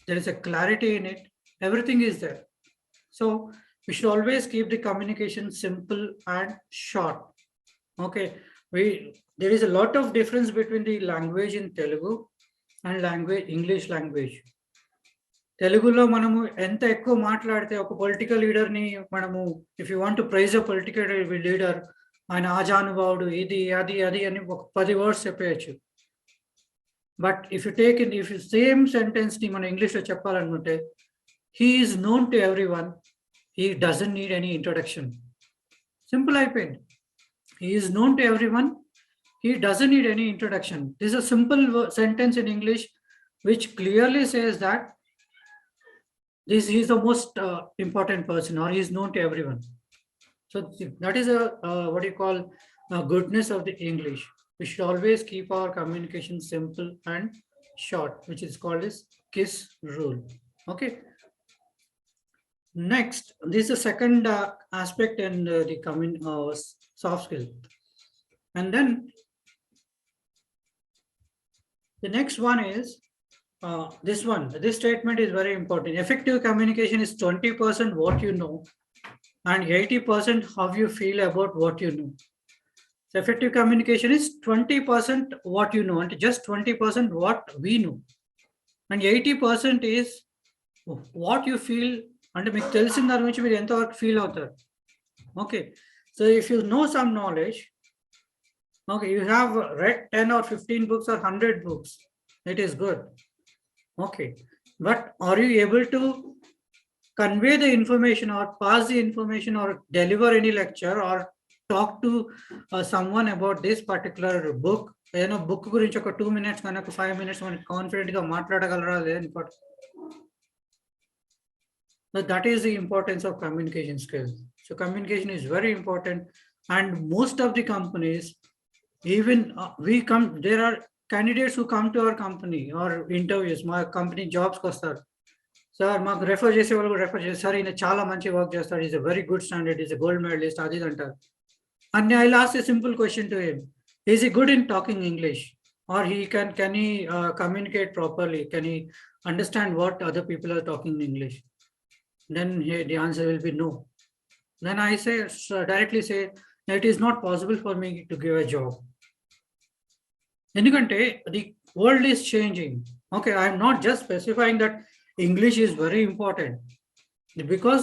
There is a clarity in it. Everything is there. So we should always keep the communication simple and short. Okay, there is a lot of difference between the language in Telugu and English language. తెలుగులో మనము ఎంత ఎక్కువ మాట్లాడితే, ఒక political లీడర్ని మనము, if you want to praise a political leader, ఆయన ఆజానుభావుడు, ఇది అది అది అని ఒక 10 words చెప్పేయచ్చు. But if you same sentence మన ఇంగ్లీష్లో చెప్పాలనుకుంటే, he is known to everyone, he doesn't need any introduction. Simple అయిపోయింది. He is known to everyone. He doesn't need any introduction. This is a simple sentence in English which clearly says that he is the most important person, or he is known to everyone. So that is what you call goodness of the English. We should always keep our communication simple and short, which is called as KISS rule. Okay. Next, this is the second aspect in the soft skill. And then the next one is this one. This statement is very important. Effective communication is 20% what you know and 80% how you feel about what you know. So effective communication is 20% what you know and just 20% what we know. And 80% is what you feel, అంటే మీకు తెలిసిన దాని నుంచి మీరు ఎంతవరకు feel అవుతారు. Okay, so if you know some knowledge, okay, you have read 10 or 15 books or 100 books, it is good. Okay, but are you able to convey the information or pass the information or deliver any lecture or talk to someone about this particular book? ఏదైనా book గురించి ఒక 2 minutes కానీ ఒక 5 minutes మనకి కాన్ఫిడెంట్గా మాట్లాడగలరా లేదని. So that is the importance of communication skills. So communication is very important, and most of the companies, even there are candidates who come to our company or interviews, my company jobs kostaru, sir maku refer chese vallu refer chese, sir ina chaala manchi work chestaru, is a very good standard, is a gold medalist, adi antaru. And I'll ask a simple question to him, Is he good in talking English, or can he communicate properly? Can he understand what other people are talking in English? Then the answer will be no. Then I say, directly say, it is not possible for me to give a job. ఎందుకంటే the world is changing. Okay, I am not just specifying that English is very important, because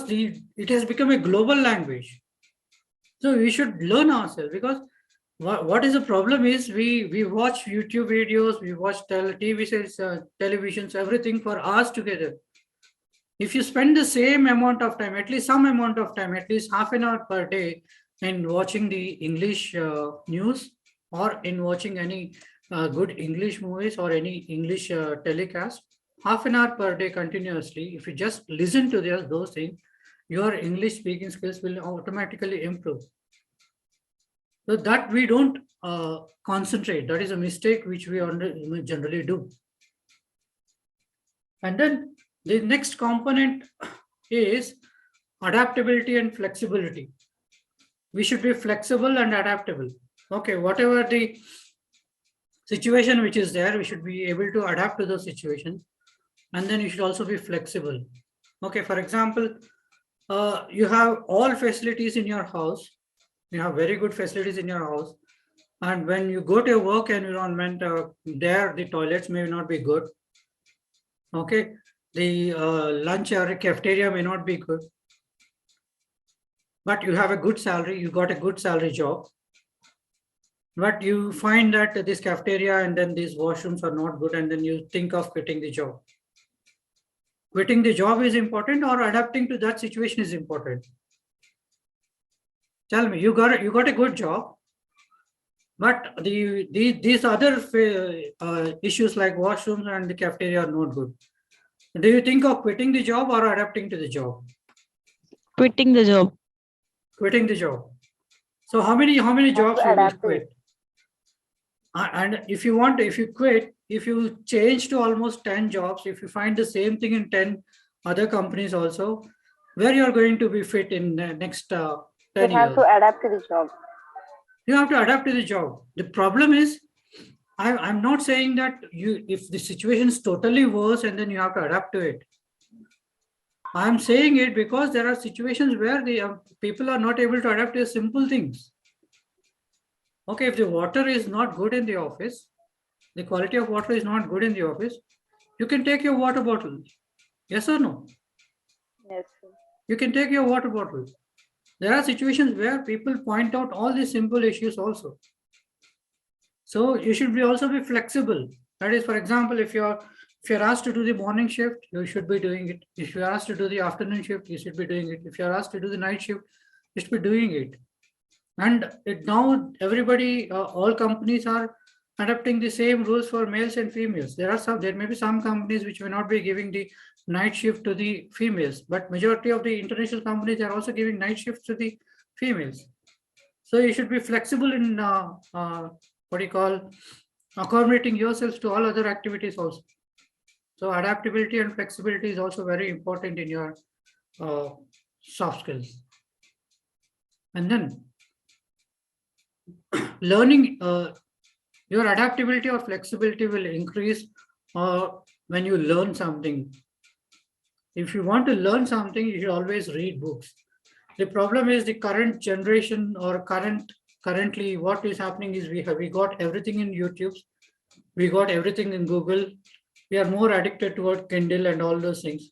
it has become a global language. So we should learn ourselves, because what is the problem is we watch YouTube videos, we watch TV series, televisions, everything for hours together. If you spend the same amount of time, at least some amount of time, at least half an hour per day, in watching the English news, or in watching any good English movies or any English telecast, half an hour per day continuously, if you just listen to those things, your English speaking skills will automatically improve. So that we don't concentrate. That is a mistake which we generally do. And then the next component is adaptability and flexibility. We should be flexible and adaptable. Okay, whatever the situation which is there, we should be able to adapt to those situations. And then you should also be flexible. Okay, for example, you have all facilities in your house. You have very good facilities in your house. And when you go to a work environment, there the toilets may not be good. Okay, the lunch or cafeteria may not be good. But you have a good salary, you got a good salary job. But you find that this cafeteria and then these washrooms are not good, and then you think of quitting the job. Quitting the job is important, or adapting to that situation is important? Tell me, you got a good job, but these other issues like washrooms and the cafeteria are not good. Do you think of quitting the job or adapting to the job? Quitting the job. Quitting the job. So how many jobs you will quit? And if you quit, if you change to almost 10 jobs, if you find the same thing in 10 other companies also, where you are going to be fit in the next 10 years? You have to adapt to the job. You have to adapt to the job. The problem is, I'm not saying that if the situation is totally worse and then you have to adapt to it. I'm saying it because there are situations where the people are not able to adapt to simple things. Okay, if the water is not good in the office, the quality of water is not good in the office, you can take your water bottle. Yes or no? Yes, sir. You can take your water bottle. There are situations where people point out all these simple issues also. So you should also be flexible. That is, for example, if you're asked to do the morning shift, you should be doing it. If you're asked to do the afternoon shift, you should be doing it. If you're asked to do the night shift, you should be doing it. And now everybody, all companies are adopting the same rules for males and females. There may be some companies which may not be giving the night shift to the females, but majority of the international companies are also giving night shifts to the females. So you should be flexible in accommodating yourselves to all other activities also. So adaptability and flexibility is also very important in your soft skills. And then learning, your adaptability or flexibility will increase when you learn something. If you want to learn something, you should always read books. The problem is the current generation, or currently what is happening is we got everything in YouTube, we got everything in Google. We are more addicted toward Kindle and all those things.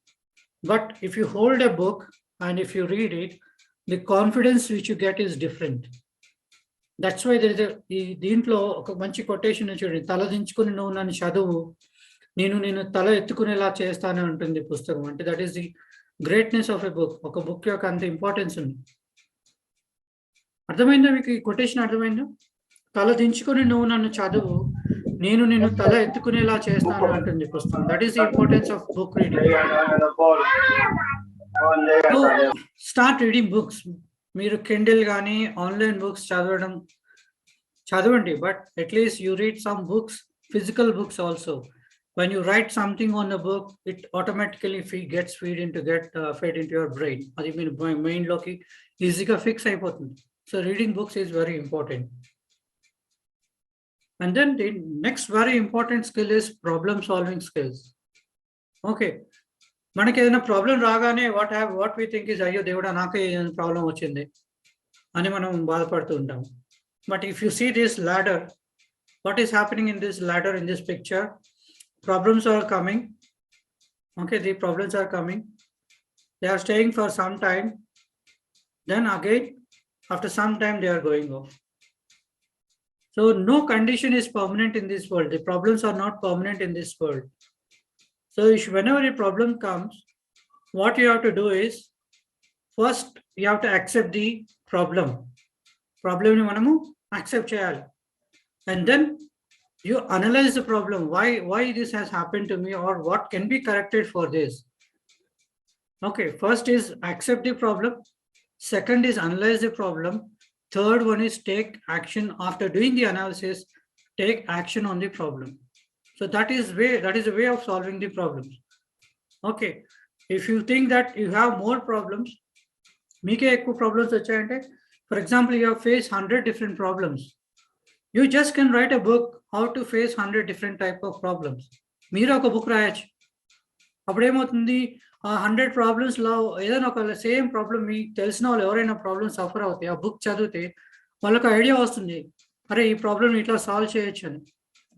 But if you hold a book and if you read it, the confidence which you get is different. That's why there is దీంట్లో ఒక మంచి quotation చూడండి, తల దించుకుని నువ్వు నన్ను చదువు, నేను తల ఎత్తుకునేలా చేస్తాను ఉంటుంది పుస్తకం. అంటే that is the greatness of a book. ఒక బుక్ యొక్క అంత ఇంపార్టెన్స్ ఉంది. అర్థమైందా మీకు? ఈ కొటేషన్ అర్థమైందా? తల దించుకుని నువ్వు నన్ను చదువు, నేను నిన్ను తల ఎత్తుకునేలా చేస్తాను అంటుంది పుస్తకం. That is the importance of book reading. So start reading books. మీరు కిండిల్ కానీ ఆన్లైన్ బుక్స్ చదవండి, but at least you read some books, physical books also. When you write something on the book, it automatically gets fed into your brain. అది మీ mind లోకి ఈజీగా fix అయిపోతుంది. So reading books is very important. And then the next very important skill is problem solving skills. Okay, మనకి ఏదైనా problem రాగానే what we think is అయ్యో దేవుడా నాకే ప్రాబ్లం వచ్చింది అని మనం బాధపడుతూ ఉంటాం. But if you see this ladder, what is happening in this ladder in this picture? Problems are coming. Okay, the problems are coming. They are staying for some time. Then again, after some time, they are going off. So no condition is permanent in this world. The problems are not permanent in this world. So whenever a problem comes, what you have to do is, first you have to accept the problem. Problem ni manamu accept cheyali. And then you analyze the problem. Why this has happened to me, or what can be corrected for this? Okay, first is accept the problem. Second is analyze the problem. Third one is take action. After doing the analysis, take action on the problem. So that is a way of solving the problems. Okay, if you think that you have more problems, meeke ekku problems vachayante, for example, you have faced 100 different problems. You just can write a book how to face 100 different type of problems. Meera oka book rayachu. అప్పుడు ఏమవుతుంది, ఆ 100 problems లో ఏదైనా ఒక same problem మీకు తెలిసిన వాళ్ళు ఎవరైనా ప్రాబ్లమ్ సఫర్ అవుతాయి, ఆ బుక్ చదివితే వాళ్ళకి ఐడియా వస్తుంది, అరే ఈ ప్రాబ్లమ్ ఇట్లా సాల్వ్ చేయొచ్చు అని.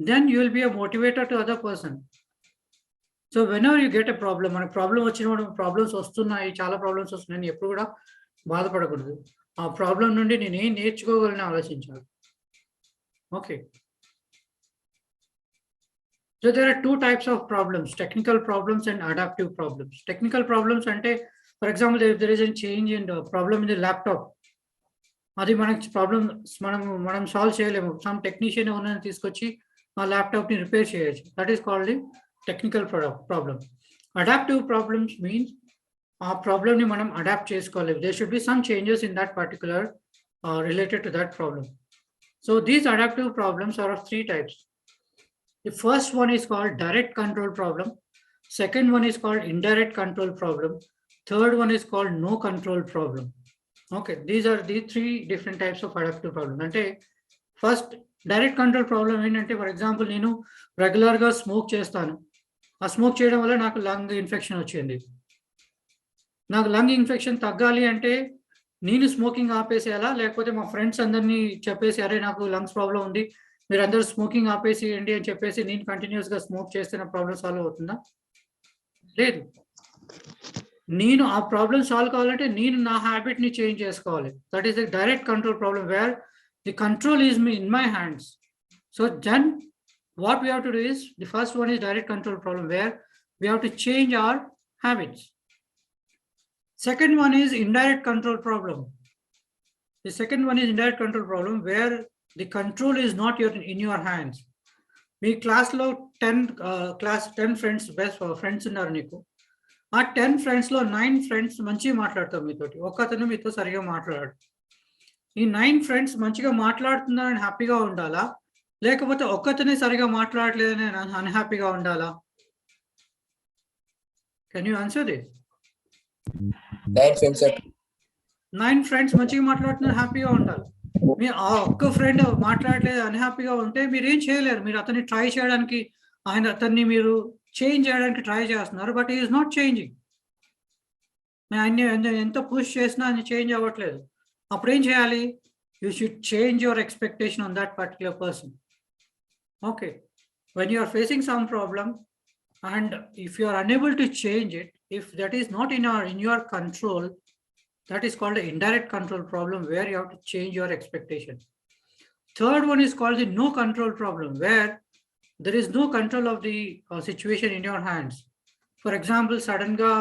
Then you will be a motivator to other person. So whenever you get a problem, మనకు ప్రాబ్లం వచ్చినప్పుడు ప్రాబ్లమ్స్ వస్తున్నాయి, చాలా ప్రాబ్లమ్స్ వస్తున్నాయని ఎప్పుడు కూడా బాధపడకూడదు. ఆ ప్రాబ్లం నుండి నేను ఏం నేర్చుకోగలను ఆలోచించాలి. Okay, so there are two types of problems: technical problems and adaptive problems. Technical problems ante, for example, if there is a change in the problem in the laptop, adi manaki problem మనం solve చేయలేము. Some technician ఎవరైనా తీసుకొచ్చి ఆ laptop ని repair చేయొచ్చు. That is called the technical problem. Adaptive problems means ఆ problem ని మనం అడాప్ట్ చేసుకోవాలి. There should be some changes in that particular related to that problem. So these adaptive problems are of three types. The first one is called direct control problem. Second one is called indirect control problem. Third one is called no control problem. Okay, these are the three different types of adaptive problem. Ante first direct control problem ఏంటంటే, for example నేను రెగ్యులర్గా smoke చేస్తాను. ఆ smoke చేయడం వల్ల నాకు lung infection వచ్చింది. నాకు లంగ్ ఇన్ఫెక్షన్ తగ్గాలి అంటే నేను స్మోకింగ్ ఆపేసేయాలా, లేకపోతే మా ఫ్రెండ్స్ అందరినీ చెప్పేసి అరే నాకు లంగ్స్ ప్రాబ్లం ఉంది, మీరు అందరూ స్మోకింగ్ ఆపేసేయండి అని చెప్పేసి నేను కంటిన్యూస్గా స్మోక్ చేస్తే నా ప్రాబ్లం సాల్వ్ అవుతుందా? లేదు. నేను ఆ ప్రాబ్లం సాల్వ్ కావాలంటే నేను నా హ్యాబిట్ని చేంజ్ చేసుకోవాలి. That is the direct control problem, where the control is in my hands. So then what we have to do is, the first one is direct control problem, where we have to change our habits. Second one is indirect control problem. The second one is indirect control problem, where the control is not in your hands. మీ క్లాస్లో 10 friends, best friends ఉన్నారు నీకు. ఆ 10 ఫ్రెండ్స్లో 9 friends మంచిగా మాట్లాడతారు మీతోటి, ఒక్కతను మీతో సరిగా మాట్లాడాడు. ఈ 9 ఫ్రెండ్స్ మంచిగా మాట్లాడుతున్నారని హ్యాపీగా ఉండాలా, లేకపోతే ఒక్కతనే సరిగా మాట్లాడలేదని అన్హ్యాపీగా ఉండాలా? Can you answer this? 9 friends మంచిగా మాట్లాడుతున్నారు, హ్యాపీగా ఉండాలి. మీ ఆ ఒక్క ఫ్రెండ్ మాట్లాడలేదు, అన్హ్యాపీగా ఉంటే మీరు ఏం చేయలేరు. మీరు అతన్ని ట్రై చేయడానికి, అతన్ని మీరు చేంజ్ చేయడానికి ట్రై చేస్తున్నారు, బట్ ఈజ్ నాట్ చేంజింగ్. ఆయన ఎంత పుష్ చేసినా ఆయన చేంజ్ అవ్వట్లేదు. అప్పుడు ఏం చేయాలి? You should change your expectation on that particular person. Okay, when you are facing some problem and if you are unable to change it, if that is not in your control, that is called an indirect control problem, where you have to change your expectation. Third one is called the no control problem, where there is no control of the situation in your hands. For example, sudden ga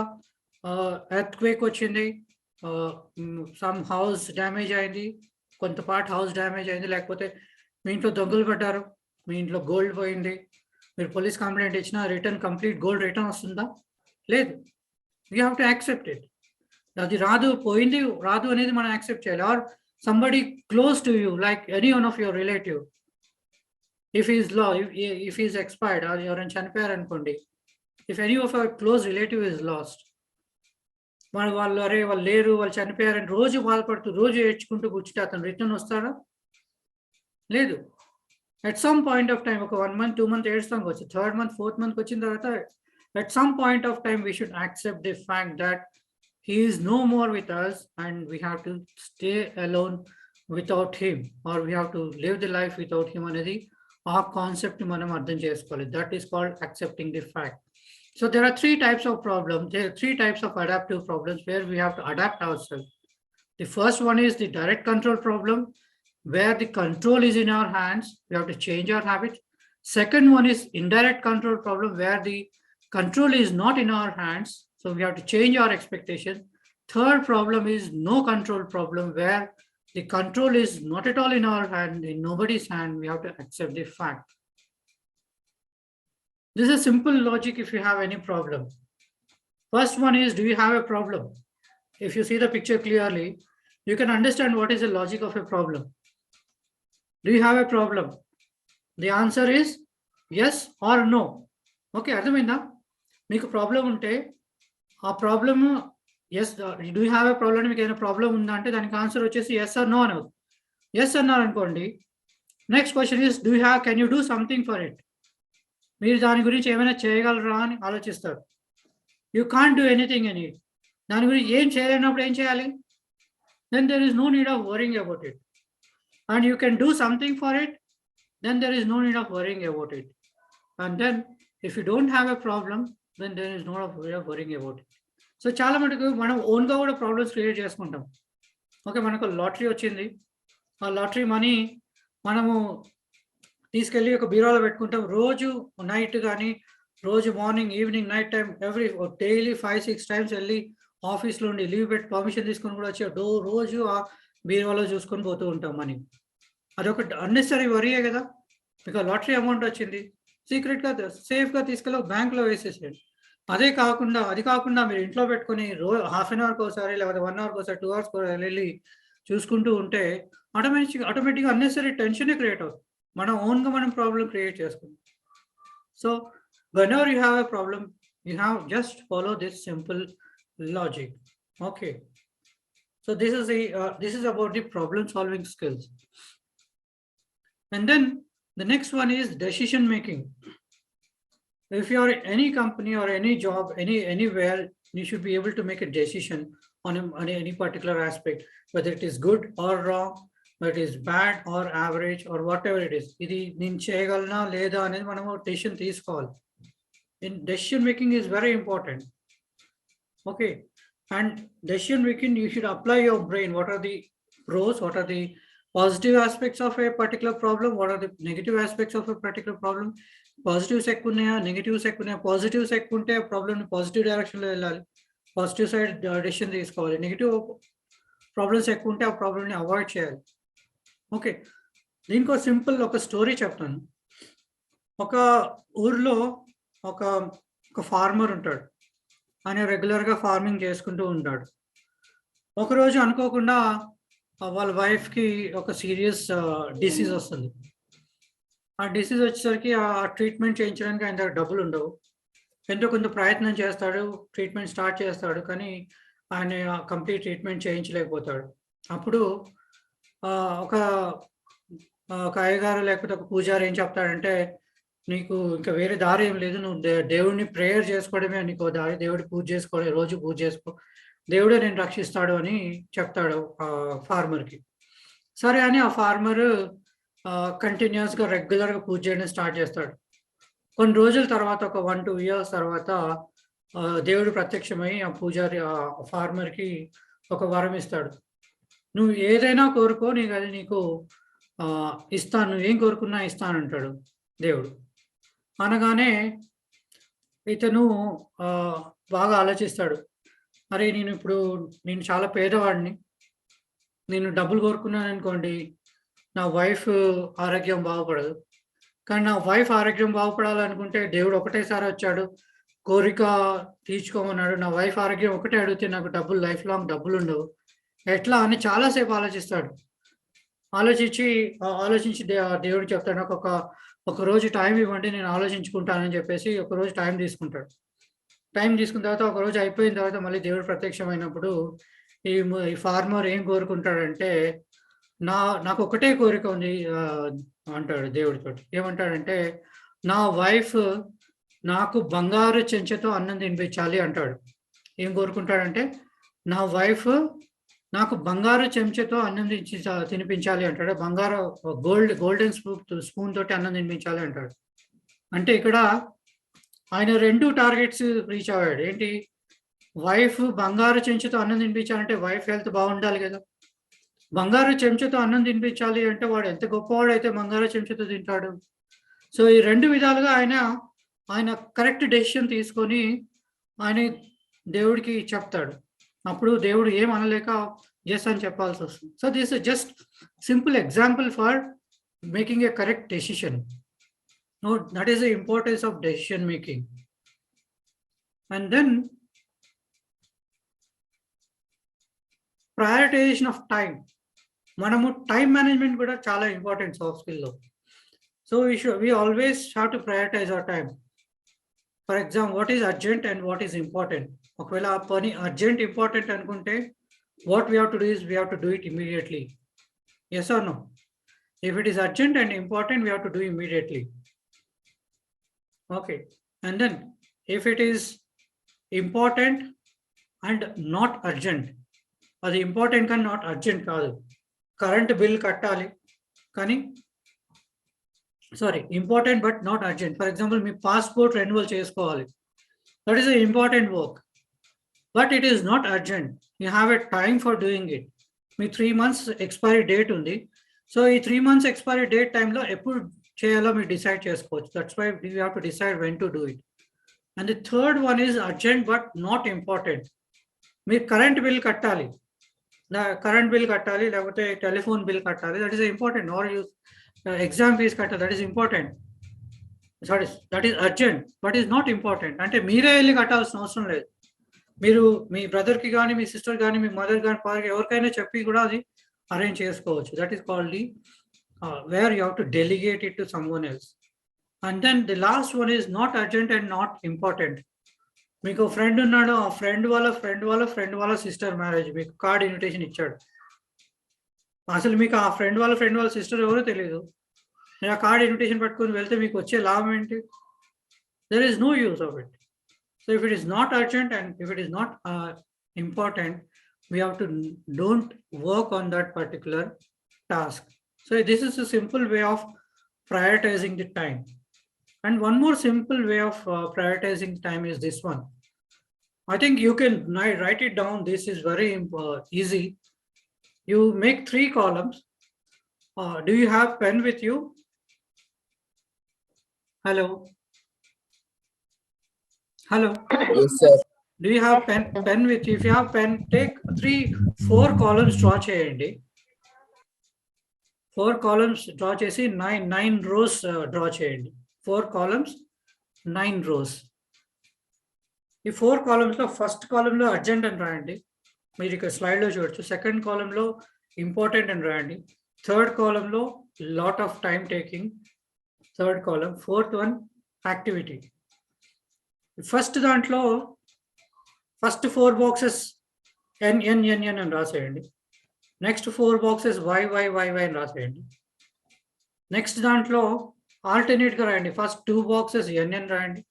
earthquake vachindi, some house damage ayindi, konta part house damage ayindi, lekapothe మీ ఇంట్లో దొంగలు పడ్డారు, మీ ఇంట్లో gold పోయింది, మీరు police complaint ఇచ్చినా return complete gold return వస్తుందా? లేదు. You have to accept it. అది రాదు, పోయింది, రాదు అనేది మనం యాక్సెప్ట్ చేయాలి. Or somebody close to you, like any one of your relative, if is expired, or ఎవరైనా చనిపోయారు అనుకోండి, if any of our close relative is lost, వాళ్ళు అరే వాళ్ళు లేరు, వాళ్ళు చనిపోయారని రోజు బాధపడుతూ రోజు ఏడ్చుకుంటూ కూర్చుంటే అతను రిటర్న్ వస్తాడా? లేదు. at some point of time, okay, 1 month, 2 month, 3rd month, 4th month, at some point of time, we should accept the fact that he is no more with us and we have to stay alone without him, or we have to live the life without him అనేది ఆ concept మనం అర్థం చేసుకోవాలి. That is called accepting the fact. So there are 3 types of problems. There are 3 types of adaptive problems where we have to adapt ourselves. The first one is the direct control problem, where the control is in our hands. We have to change our habits. Second one is indirect control problem, where the control is not in our hands. So we have to change our expectation. Third problem is no control problem, where the control is not at all in our hand, in nobody's hand. We have to accept the fact. This is simple logic if you have any problem. First one is, do you have a problem? If you see the picture clearly, you can understand what is the logic of a problem. Do you have a problem? The answer is yes or no. Okay, అర్థమైందా? మీకు problem ఉంటే ఆ problem yes, do you have a problem, మీకు ఏదైనా problem ఉందా అంటే దానికి answer వచ్చేసి ఎస్ ఆర్ నో అని. ఎస్ అన్నారు అనుకోండి, next question is can you do something for it? మీరు దాని గురించి ఏమైనా చేయగలరా అని ఆలోచిస్తారు. యూ కాంట్ డూ ఎనీథింగ్ అని, దాని గురించి ఏం చేయలేనప్పుడు ఏం చేయాలి? Then there is no need of worrying about it. And you can do something for it, then there is no need of worrying about it. And then if you don't have a problem, then there is no need of worrying about it. So చాలా మటుకు మనం ఓన్గా కూడా problems create చేసుకుంటాం. Okay, మనకు lottery వచ్చింది, ఆ lottery money మనము తీసుకెళ్ళి ఒక బీరోలో పెట్టుకుంటాం. రోజు నైట్ కానీ, రోజు morning, evening, night time, daily 5-6 times వెళ్ళి ఆఫీస్లో ఉండి లీవ్ పెట్టి పర్మిషన్ తీసుకొని కూడా వచ్చి రోజు ఆ బీరోలో చూసుకొని పోతూ ఉంటాం మనీ. అదొక అన్నెసరీ వరీయే కదా, మీకు లాటరీ అమౌంట్ వచ్చింది, సీక్రెట్గా సేఫ్గా తీసుకెళ్ళి బ్యాంక్లో వేసేసేయండి. అది కాకుండా మీరు ఇంట్లో పెట్టుకొని హాఫ్ అన్ అవర్కి ఒకసారి, లేకపోతే 1 hourకి ఒకసారి, 2 hours వెళ్ళి చూసుకుంటూ ఉంటే ఆటోమేటిక్గా అన్నెసరీ టెన్షనే క్రియేట్ అవుతుంది. మనం ఓన్గా మనం ప్రాబ్లం క్రియేట్ చేసుకుంటాం. So whenever you have a problem, you have just follow this simple logic. Okay, so this is about the problem solving skills. And then the next one is decision making. If you are in any company or any job, anywhere, you should be able to make a decision on any particular aspect, whether it is good or wrong, whether it is bad or average or whatever it is. ఇది నేను చేయగలనా లేదా అనేది మనం decision తీసుకోవాలి. In decision making is very important. Okay, and decision making, you should apply your brain. What are the pros? What are the positive aspects of a particular problem? What are the negative aspects of a particular problem? Positives ఎక్కున్నాయా, negatives ఎక్కున్నాయా? Positives ఎక్కుంటే problem positive డైరెక్షన్లో వెళ్ళాలి, positive side decision తీసుకోవాలి. Negative problems ఎక్కుంటే ఆ ప్రాబ్లమ్ని avoid చేయాలి. ఓకే, దీనికి సింపుల్ ఒక స్టోరీ చెప్తాను. ఒక ఊర్లో ఒక ఫార్మర్ ఉంటాడు. ఆయన రెగ్యులర్గా ఫార్మింగ్ చేసుకుంటూ ఉంటాడు. ఒకరోజు అనుకోకుండా వాళ్ళ వైఫ్కి ఒక సీరియస్ డిసీజ్ వస్తుంది. ఆ డిసీజ్ వచ్చేసరికి ఆ ట్రీట్మెంట్ చేయించడానికి ఆయన దగ్గర డబ్బులు ఉండవు. ఎంతో కొంత ప్రయత్నం చేస్తాడు, ట్రీట్మెంట్ స్టార్ట్ చేస్తాడు, కానీ ఆయన కంప్లీట్ ట్రీట్మెంట్ చేయించలేకపోతాడు. అప్పుడు ఒక అయ్యగారు లేకపోతే ఒక పూజారి ఏం చెప్తాడంటే, నీకు ఇంకా వేరే దారి ఏం లేదు, నువ్వు దేవుడిని ప్రేయర్ చేసుకోవడమే నీకు దారి, దేవుడి పూజ చేసుకోవడం, రోజు పూజ చేసుకో, దేవుడే నేను రక్షిస్తాడు అని చెప్తాడు ఆ ఫార్మర్కి. సరే అని ఆ ఫార్మర్ కంటిన్యూస్గా రెగ్యులర్గా పూజ చేయడం స్టార్ట్ చేస్తాడు. కొన్ని రోజుల తర్వాత, ఒక 1-2 years తర్వాత దేవుడు ప్రత్యక్షమై ఆ పూజారి ఆ ఫార్మర్కి ఒక వరం ఇస్తాడు. నువ్వు ఏదైనా కోరుకో, నీకు ఇస్తాను, నువ్వు ఏం కోరుకున్నా ఇస్తాను అంటాడు దేవుడు. అనగానే ఇతను బాగా ఆలోచిస్తాడు. అరే, నేను చాలా పేదవాడిని, నేను డబ్బులు కోరుకున్నాను అనుకోండి, నా వైఫ్ ఆరోగ్యం బాగుపడదు. కానీ నా వైఫ్ ఆరోగ్యం బాగుపడాలనుకుంటే దేవుడు ఒకటేసారి వచ్చాడు, కోరిక తీర్చుకోమన్నాడు. నా వైఫ్ ఆరోగ్యం ఒకటే అడిగితే నాకు డబ్బులు, లైఫ్ లాంగ్ డబ్బులు ఉండవు, ఎట్లా అని చాలాసేపు ఆలోచిస్తాడు. ఆలోచించి దేవుడు చెప్తాడు, నాకు ఒక రోజు టైం ఇవ్వండి, నేను ఆలోచించుకుంటానని చెప్పేసి ఒక రోజు టైం తీసుకుంటాడు. టైం తీసుకున్న తర్వాత ఒక రోజు అయిపోయిన తర్వాత మళ్ళీ దేవుడు ప్రత్యక్షమైనప్పుడు ఈ ఫార్మర్ ఏం కోరుకుంటాడంటే, నాకు ఒకటే కోరిక ఉంది అంటాడు దేవుడితోటి. ఏమంటాడంటే, నా వైఫ్ నాకు బంగారు చెంచాతో అన్నం తినిపించాలి అంటాడు. ఏం కోరుకుంటాడంటే, నా వైఫ్ నాకు బంగారు చెంచాతో అన్నం తినిపించాలి అంటాడు. బంగారు గోల్డెన్ స్పూన్ తోటి అన్నం తినిపించాలి అంటాడు. అంటే ఇక్కడ ఆయన 2 టార్గెట్స్ రీచ్ అయ్యాడు. ఏంటి? వైఫ్ బంగారు చెంచాతో అన్నం తినిపించాలంటే వైఫ్ హెల్త్ బాగుండాలి కదా! బంగారు చెంచాతో అన్నం తినిపించాలి అంటే వాడు ఎంత గొప్పవాడైతే బంగారు చెంచాతో తింటాడు. సో, ఈ 2 విధాలుగా ఆయన కరెక్ట్ డెసిషన్ తీసుకొని ఆయన దేవుడికి చెప్తాడు. అప్పుడు దేవుడు ఏం అనలేక యెస్ అని చెప్పాల్సొస్తుంది. So, this is just simple example for making a correct decision. No, that is the importance of decision making. And then prioritization of time. మనము టైం మేనేజ్మెంట్ కూడా చాలా ఇంపార్టెంట్ సాఫ్ట్ స్కిల్‌లో. సో, we always have to prioritize our time. For example what is urgent and what is important. ఒకవేళ ఆ పని urgent important అనుకుంటే what we have to do is we have to do it immediately. Yes or no? If it is urgent and important we have to do immediately. Okay. And then if it is important and not urgent, అది important కానీ not urgent కాదు. Current bill కట్టాలి కానీ important but not urgent. For example మీ passport renewal చేసుకోవాలి. That is a important work but it is not urgent. You have a time for doing it. మీ 3 months expiry date ఉంది. So, ఈ 3 months expiry date టైంలో ఎప్పుడు చేయాలో మీరు decide చేసుకోవచ్చు. That's why you have to decide when to do it. And the third one is urgent but not important. మీరు current bill కట్టాలి, లేకపోతే టెలిఫోన్ బిల్ కట్టాలి. That is important. Or you exam fees కట్టాలి. That is important. That is urgent but is not important. అంటే మీరే వెళ్ళి కట్టాల్సిన అవసరం లేదు. మీరు మీ బ్రదర్కి కానీ, మీ సిస్టర్ కానీ, మీ మదర్ కానీ, ఫాదర్కి ఎవరికైనా చెప్పి కూడా అది అరేంజ్ చేసుకోవచ్చు. That is called the where you have to delegate it to someone else. And then the last one is not urgent and not important. మీకు ఫ్రెండ్ ఉన్నాడు, ఆ ఫ్రెండ్ వాళ్ళ సిస్టర్ మ్యారేజ్, మీకు కార్డ్ ఇన్విటేషన్ ఇచ్చాడు. అసలు మీకు ఆ ఫ్రెండ్ వాళ్ళ సిస్టర్ ఎవరో తెలియదు. మీరు ఆ కార్డ్ ఇన్విటేషన్ పట్టుకొని వెళ్తే మీకు వచ్చే లాభం ఏంటి? There is no use of it. So, if it is not urgent and if it is not important, we have to don't work on that particular task. So, this is a simple way of prioritizing the time. And one more simple way of prioritizing time is this one. I think you can write it down. This is very easy. You make 3 columns. Do you have pen with you? Hello? Yes, sir. Do you have pen with you? If you have pen, take 4 columns draw cheyandi. 4 columns draw chesi 9 rows draw cheyandi. 4 columns, 9 rows. ఈ 4 columns లో first column లో urgent అని రాయండి. మీరు ఇక్కడ slide లో చూడొచ్చు. Second column లో ఇంపార్టెంట్ అని రాయండి. థర్డ్ కాలమ్ లో lot of time taking, third column. Fourth one activity. First దాంట్లో ఫస్ట్ 4 boxes n అని రాసేయండి. నెక్స్ట్ 4 boxes y అని రాసేయండి. నెక్స్ట్ దాంట్లో ఆల్టర్నేట్గా రాయండి. ఫస్ట్ 2 boxes n రాయండి.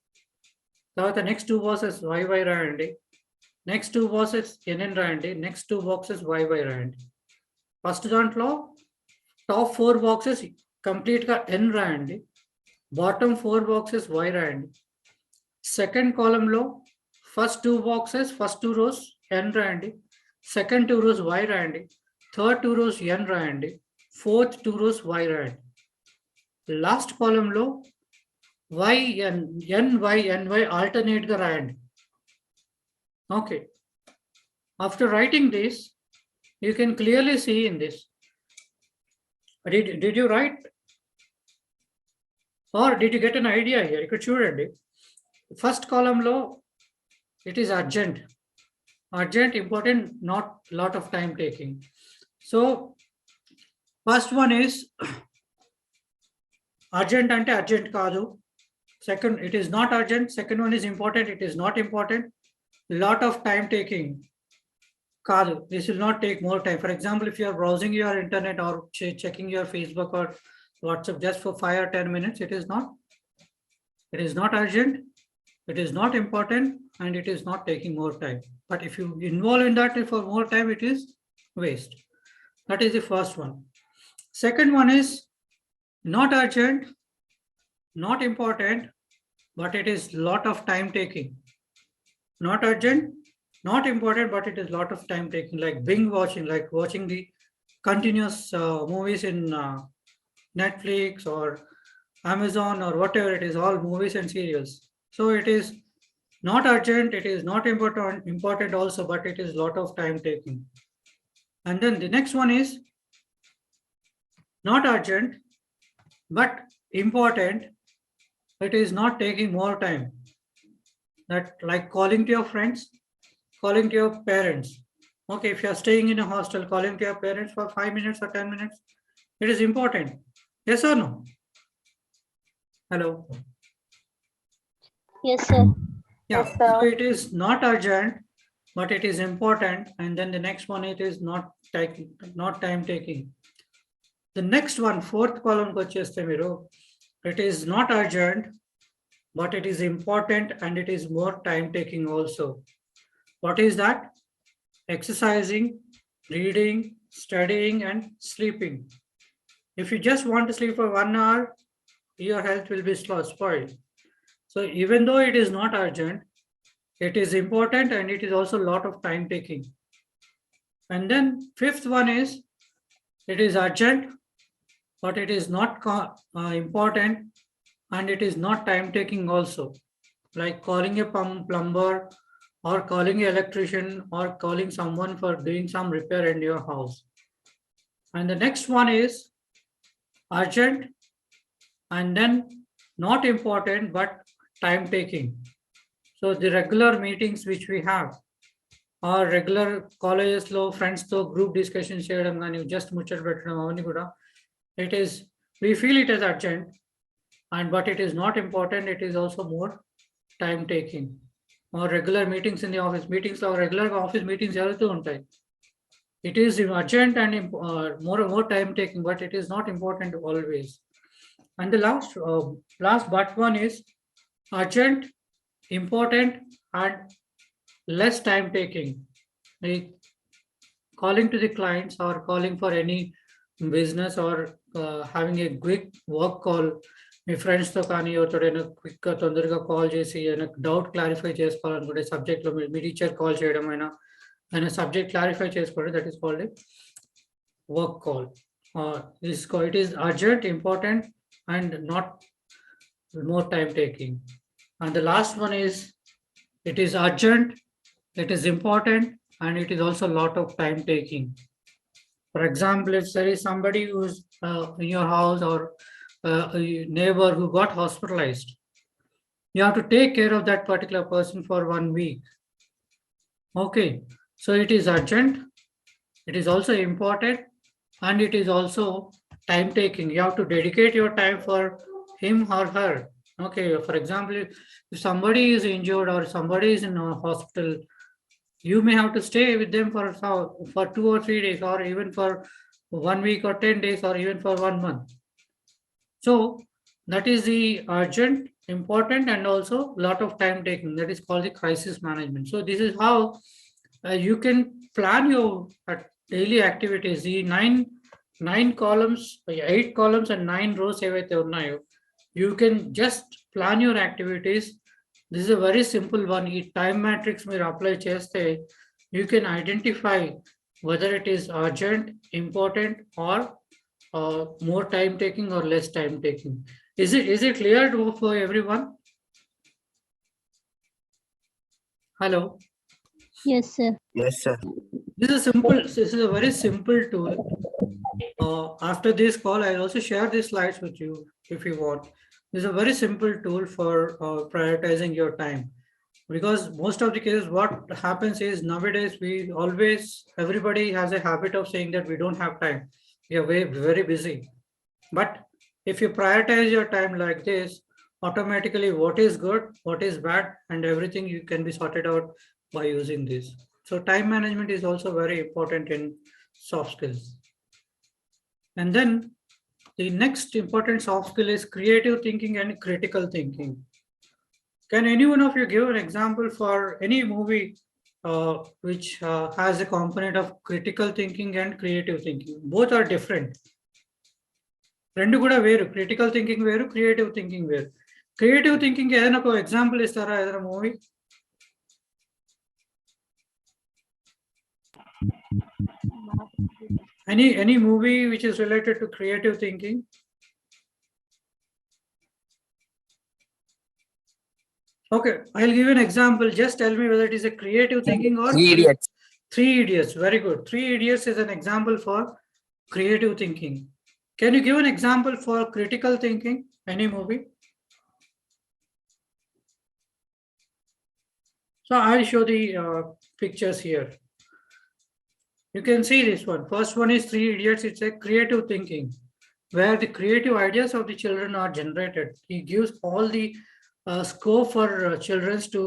తర్వాత నెక్స్ట్ 2 boxes y రాయండి. నెక్స్ట్ 2 boxes n రాయండి. నెక్స్ట్ 2 boxes y రాయండి. ఫస్ట్ దాంట్లో టాప్ 4 boxes కంప్లీట్గా n రాయండి. బాటమ్ 4 boxes y రాయండి. సెకండ్ కాలంలో first 2 boxes, first 2 rows n రాయండి. సెకండ్ 2 rows y రాయండి. థర్డ్ 2 rows n రాయండి. ఫోర్త్ 2 rows y రాయండి. లాస్ట్ కాలంలో ny ఆల్టర్నేట్గా రాయండి. Okay. After writing this you can clearly see in this. Did you write? Or did you get an idea here? ఇక్కడ చూడండి. First కాలంలో it is urgent, important, not lot of time taking. So, first one is urgent ante urgent kaadu. Second, it is not urgent. Second one is important, it is not important. Lot of time taking. Kadu, this will not take more time. For example, if you are browsing your internet or checking your Facebook or WhatsApp just for 5 or 10 minutes, it is not urgent, it is not important, and it is not taking more time. But if you involve in that for more time, it is waste. That is the first one. Second one is not urgent, not important, but it is lot of time taking. Not urgent, not important, but it is lot of time taking, like binge watching, like watching the continuous movies in Netflix or Amazon or whatever it is, all movies and serials. So it is not urgent, it is not important also, but it is lot of time taking. And then the next one is not urgent, but important. It is not taking more time. That like calling to your friends, calling to your parents. Okay, if you are staying in a hostel, calling to your parents for 5 minutes or 10 minutes, it is important. Yes or no? Hello. Yes, sir. Yeah, Yes, sir. so it is not urgent, but it is important. And then the next one, it is not time taking. The next one, fourth column, it is not urgent, but it is important and it is more time taking also. What is that? Exercising, reading, studying, and sleeping. If you just want to sleep for 1 hour, your health will be spoiled. So even though it is not urgent, it is important and it is also a lot of time taking. And then fifth one is, it is urgent, but it is not important and it is not time taking also. Like calling a plumber or calling an electrician or calling someone for doing some repair in your house. And the next one is urgent and then not important, but time taking. So the regular meetings which we have, or regular colleges lo friends to group discussion cheyadam gaani just muchal petadam avani kuda, it is, we feel it as urgent, and but it is not important, it is also more time taking. Or regular meetings in the office, meetings or regular office meetings jarutu untayi. It is urgent and more time taking, but it is not important always. And the last but one is urgent, important, and less time taking. Like calling to the clients or calling for any business or having a quick work call. మీ ఫ్రెండ్స్తో కానీ ఎవరితోడైనా క్విక్గా తొందరగా call చేసి ఏదైనా doubt clarify చేసుకోవాలనుకుంటే సబ్జెక్ట్లో మీ teacher call చేయడం అయినా సబ్జెక్ట్ క్లారిఫై చేసుకోవడం, that is called work call. It is urgent, important, and not more time taking. And the last one is, it is urgent, it is important, and it is also a lot of time taking. For example, if there is somebody who's in your house or a neighbor who got hospitalized, you have to take care of that particular person for 1 week. Okay, so it is urgent, it is also important, and it is also time taking. You have to dedicate your time for him or her. Okay, for example, if somebody is injured or somebody is in a hospital, you may have to stay with them for 2 or 3 days, or even for 1 week or 10 days, or even for 1 month. So that is the urgent, important, and also lot of time taking. That is called the crisis management. So this is how you can plan your daily activities. The nine columns, 8 columns and 9 rows evaithe unnayo, you can just plan your activities. This is a very simple one. Ee time matrix meer apply cheste, you can identify whether it is urgent, important, or more time taking or less time taking. Is it clear for everyone? Hello. Yes, sir. Yes, sir. This is a very simple tool. After this call, I'll also share these slides with you if you want. This is a very simple tool for prioritizing your time, because most of the cases what happens is nowadays everybody has a habit of saying that we don't have time. We are very busy. But if you prioritize your time like this, automatically what is good, what is bad, and everything you can be sorted out by using this. So time management is also very important in soft skills. And then the next important soft skill is creative thinking and critical thinking. Can any one of you give an example for any movie which has a component of critical thinking and creative thinking? Both are different. రెండు కూడా వేరు, critical thinking వేరు, creative thinking వేరు. Creative thinking ఏదైనా ఒక example ఇస్తారా, ఏదైనా movie? Any movie which is related to creative thinking? Okay, I'll give you an example. Just tell me whether it is a creative thinking or 3 Idiots. 3 Idiots. Very good. 3 Idiots is an example for creative thinking. Can you give an example for critical thinking? Any movie? So I'll show the pictures here. You can see this one. First one is 3 Idiots. It's a creative thinking where the creative ideas of the children are generated. He gives all the scope for children to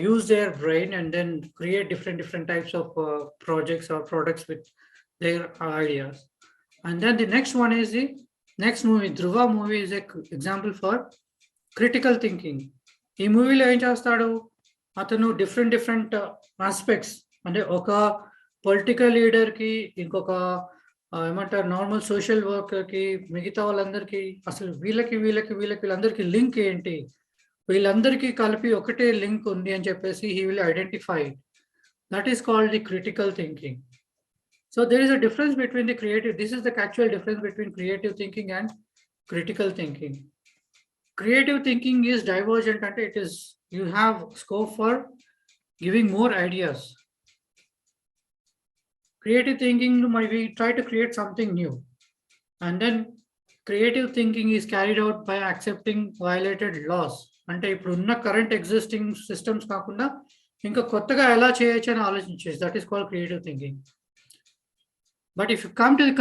use their brain and then create different types of projects or products with their ideas. And then the next one is the next movie. Dhruva movie is an example for critical thinking. ఈ మూవీలో ఏం చేస్తాడు, అతను different aspects, అంటే ఒక political లీడర్కి, ఇంకొక ఏమంటారు normal social వర్కర్కి, మిగతా వాళ్ళందరికీ అసలు వీళ్ళందరికీ లింక్ ఏంటి, వీళ్ళందరికీ కలిపి ఒకటే లింక్ ఉంది అని చెప్పేసి he will identify. That is called the critical thinking. So there is a difference between the creative, this is the actual difference between creative thinking and critical thinking. Creative thinking is divergent, and it is, you have scope for giving more ideas. Creative thinking might be try to create something new, and then creative thinking is carried out by accepting violated laws. అంటే ఇప్పుడున్న current existing systems కాకుండా ఇంకా కొత్తగా ఎలా చేయొచ్చు అని ఆలోచించేది. That is called creative thinking. But if you come to the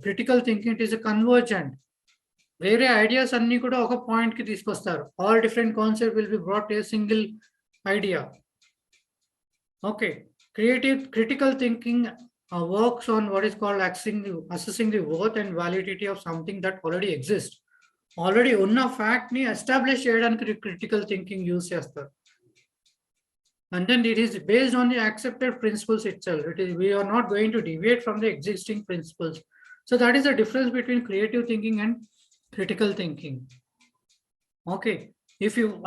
critical thinking, it is a convergent. వేరే ఐడియాస్ అన్ని కూడా ఒక పాయింట్ కి తీసుకొస్తారు. All different concept will be brought a single idea. Okay, critical thinking works on what is called assessing the worth and validity of something that already exists. Already ఉన్న fact ని establish చేయడానికి critical thinking use చేస్తారు. And then it is based on the accepted principles itself. We are not going to deviate from the existing principles. So that is the difference between creative thinking and critical thinking. Okay,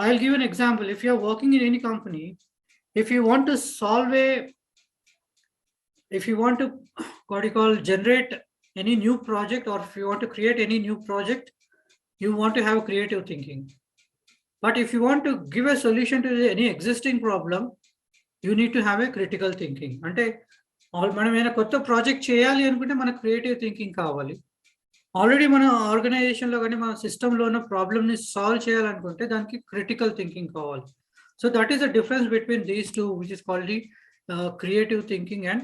I'll give an example. If you are working in any company, if you want to generate any new project, or if you want to create any new project, you want to have creative thinking. But if you want to give a solution to any existing problem, you need to have a critical thinking. అంటే మనం ఏదైనా కొత్త project చేయాలి అనుకుంటే మనకు creative thinking కావాలి. Already మన ఆర్గనైజేషన్లో కానీ మన సిస్టంలో ఉన్న ప్రాబ్లమ్ని సాల్వ్ చేయాలనుకుంటే దానికి క్రిటికల్ థింకింగ్ కావాలి. So that is the difference between these two, which is called the creative thinking and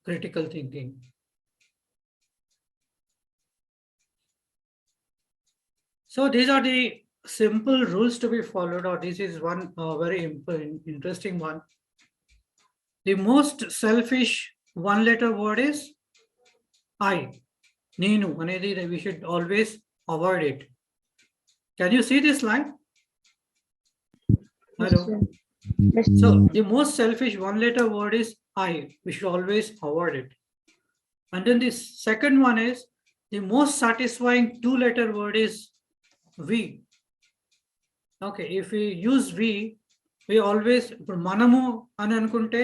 critical thinking. So these are the simple rules to be followed, or this is one very interesting one. The most selfish one-letter word is I. Nenu anedi, we should always avoid it. Can you see this line? Hello. So the most selfish one-letter word is I. We should always avoid it. And then the second one is the most satisfying two-letter word is we. Okay, if we use we always, ఇప్పుడు మనము అని అనుకుంటే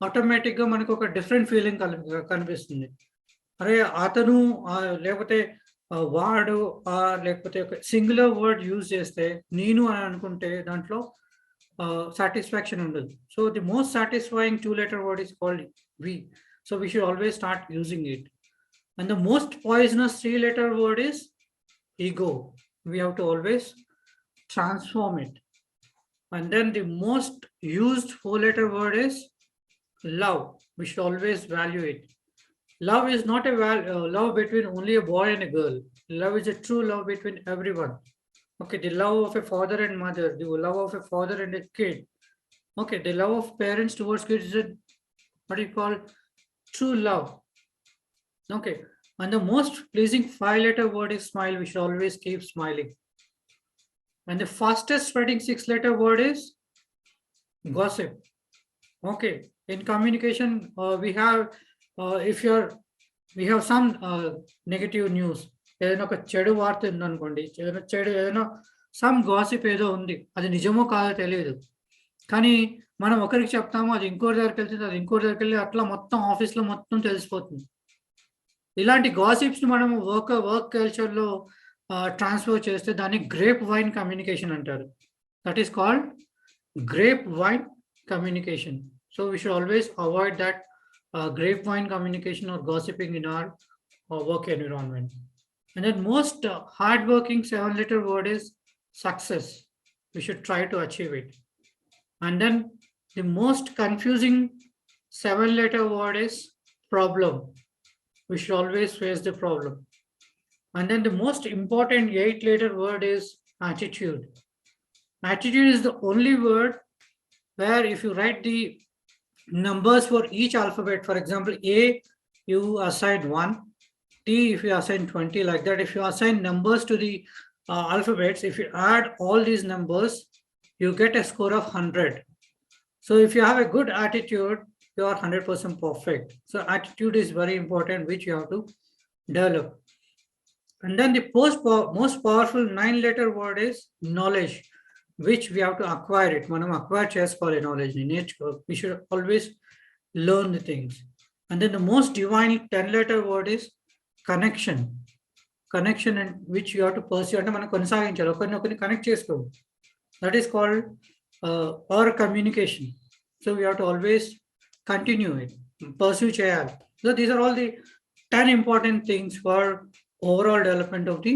automatic గా మనకు ఒక different feeling కనిపిస్తుంది. అరే అతను లేకపోతే వాడు, లేకపోతే ఒక సింగులర్ వర్డ్ యూజ్ చేస్తే నేను అని అనుకుంటే దాంట్లో సాటిస్ఫాక్షన్ ఉండదు. So the most satisfying two letter word is called we. So we should always start using it. And the most poisonous three-letter word is ego. We have to always transform it. And then the most used four-letter word is love. We should always value it. Love is not a love between only a boy and a girl. Love is a true love between everyone. Okay, the love of a father and mother, the love of a father and a kid, Okay, the love of parents towards kids is what you call true love. Okay, and the most pleasing 5-letter word is smile. We should always keep smiling. And the fastest spreading 6-letter word is gossip. Okay, in communication, if we have some negative news. ఏదైనా ఒక చెడు వార్త ఉందనుకోండి, ఏదైనా some gossip ఏదో ఉంది, అది నిజమో కాదో తెలియదు, కానీ మనం ఒకరికి చెప్తాము, అది ఇంకోటి దగ్గరికి వెళ్తుంది, అది ఇంకోటి దగ్గరికి వెళ్ళి అట్లా మొత్తం ఆఫీస్లో మొత్తం తెలిసిపోతుంది. ఇలాంటి గాసిప్స్ మనం వర్క్ కల్చర్లో ట్రాన్స్ఫర్ చేస్తే దాన్ని గ్రేప్ వైన్ కమ్యూనికేషన్ అంటారు. That is called grape wine communication. So we should always avoid that grapevine communication or gossiping in our work environment. And then most hardworking 7-letter word is success. We should try to achieve it. And then the most confusing 7-letter word is problem. We should always face the problem. And then the most important 8-letter word is attitude. Attitude is the only word where if you write the numbers for each alphabet, for example, A, you assign 1, T, if you assign 20, like that. If you assign numbers to the alphabets, if you add all these numbers, you get a score of 100. So if you have a good attitude, you are 100% perfect. So attitude is very important, which you have to develop. And then the most powerful 9-letter word is knowledge, which we have to acquire it. Manam acquire cheskoవాలి knowledge ni నేర్చుకో. We should always learn the things. And then the most divine 10-letter word is connection. Connection, and which you have to pursue. అంటే మనం కొనసాగించాలి, ఒకరిని connect చేసుకోవాలి. That is called our communication. So we have to always continue it, pursue చేయాలి. So these are all the 10 important things for overall development of the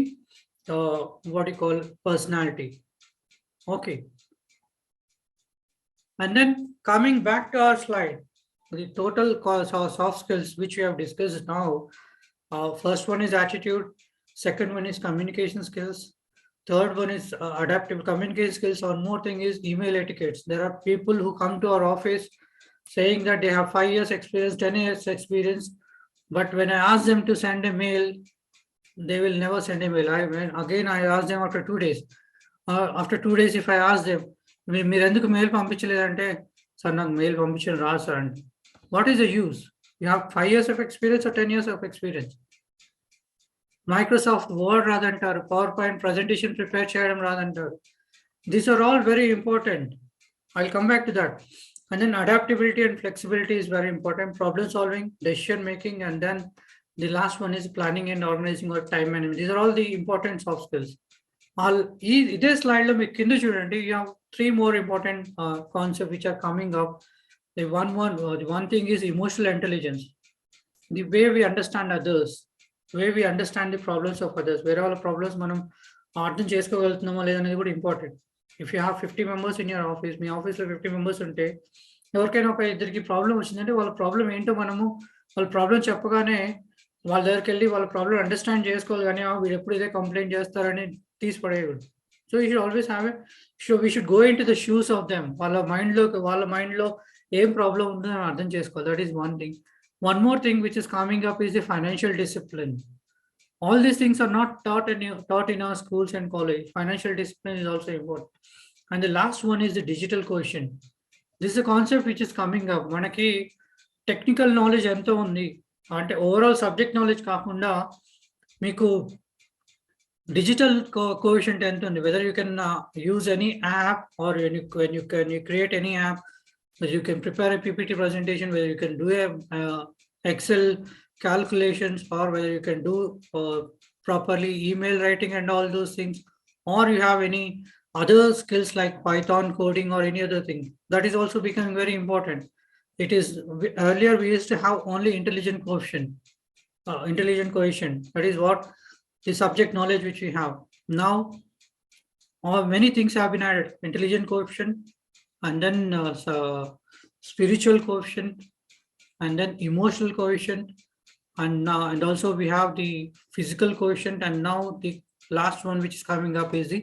what you call personality. Okay. And then coming back to our slide, the total soft skills which we have discussed now. First one is attitude. Second one is communication skills. Third one is adaptive communication skills. One more thing is email etiquettes. There are people who come to our office saying that they have 5 years experience, 10 years experience, but when I ask them to send a mail, they will never send a mail. I ask them after 2 days. After 2 days, if I ask them, మీరు ఎందుకు mail పంపించలేదంటే, sir నాకు mail పంపించడం రాదు sir అంటే. What is the use? You have 5 years of experience or 10 years of experience? Microsoft Word రాదంటారు, PowerPoint presentation prepare చేయడం రాదంటారు. These are all very important. I will come back to that. And then adaptability and flexibility is very important. Problem solving, decision making, and then the last one is planning and organizing or time management. These are all the important soft skills. ఇదే slide లో మీకు కింద చూడండి, you have 3 more important concepts which are coming up. The one thing is emotional intelligence, the way we understand others, the way we understand the problems of others, where all the problems మనం అర్థం చేసుకోగలుగుతున్నామో లేదనేది కూడా important. If you have 50 members in your office, మీ ఆఫీస్లో 50 members ఉంటే ఎవరికైనా ఒక ఇద్దరికి problem వచ్చిందంటే వాళ్ళ ప్రాబ్లం ఏంటో మనము వాళ్ళ ప్రాబ్లం చెప్పగానే వాళ్ళ దగ్గరికి వెళ్ళి వాళ్ళ ప్రాబ్లం అండర్స్టాండ్ చేసుకోవాలి, కానీ వీడు ఎప్పుడు ఇదే కంప్లైంట్ చేస్తారని తీసి పడేయకూడదు. So you should always have we should go in to the shoes of them. వాళ్ళ మైండ్లో ఏం ప్రాబ్లం ఉందో అని అర్థం చేసుకోవాలి. That is one thing. One more thing which is coming up is the financial discipline. All these things are not taught in our schools and college. Financial discipline is also important. And the last one is the digital quotient. This is a concept which is coming up. మనకి technical knowledge ఎంతో ఉంది అంటే overall subject knowledge కాకుండా మీకు digital coefficient ఎంత ఉంది. Whether you can use any app or when you create any app, whether you can prepare a PPT presentation, whether you can do a Excel calculations, or whether you can do properly email writing and all those things, or you have any other skills like Python coding or any other thing, that is also becoming very important. It is earlier we used to have only intelligent quotient. That is what the subject knowledge which we have. Now many things have been added: intelligent quotient, and then spiritual quotient, and then emotional quotient, and also we have the physical quotient, and now the last one which is coming up is the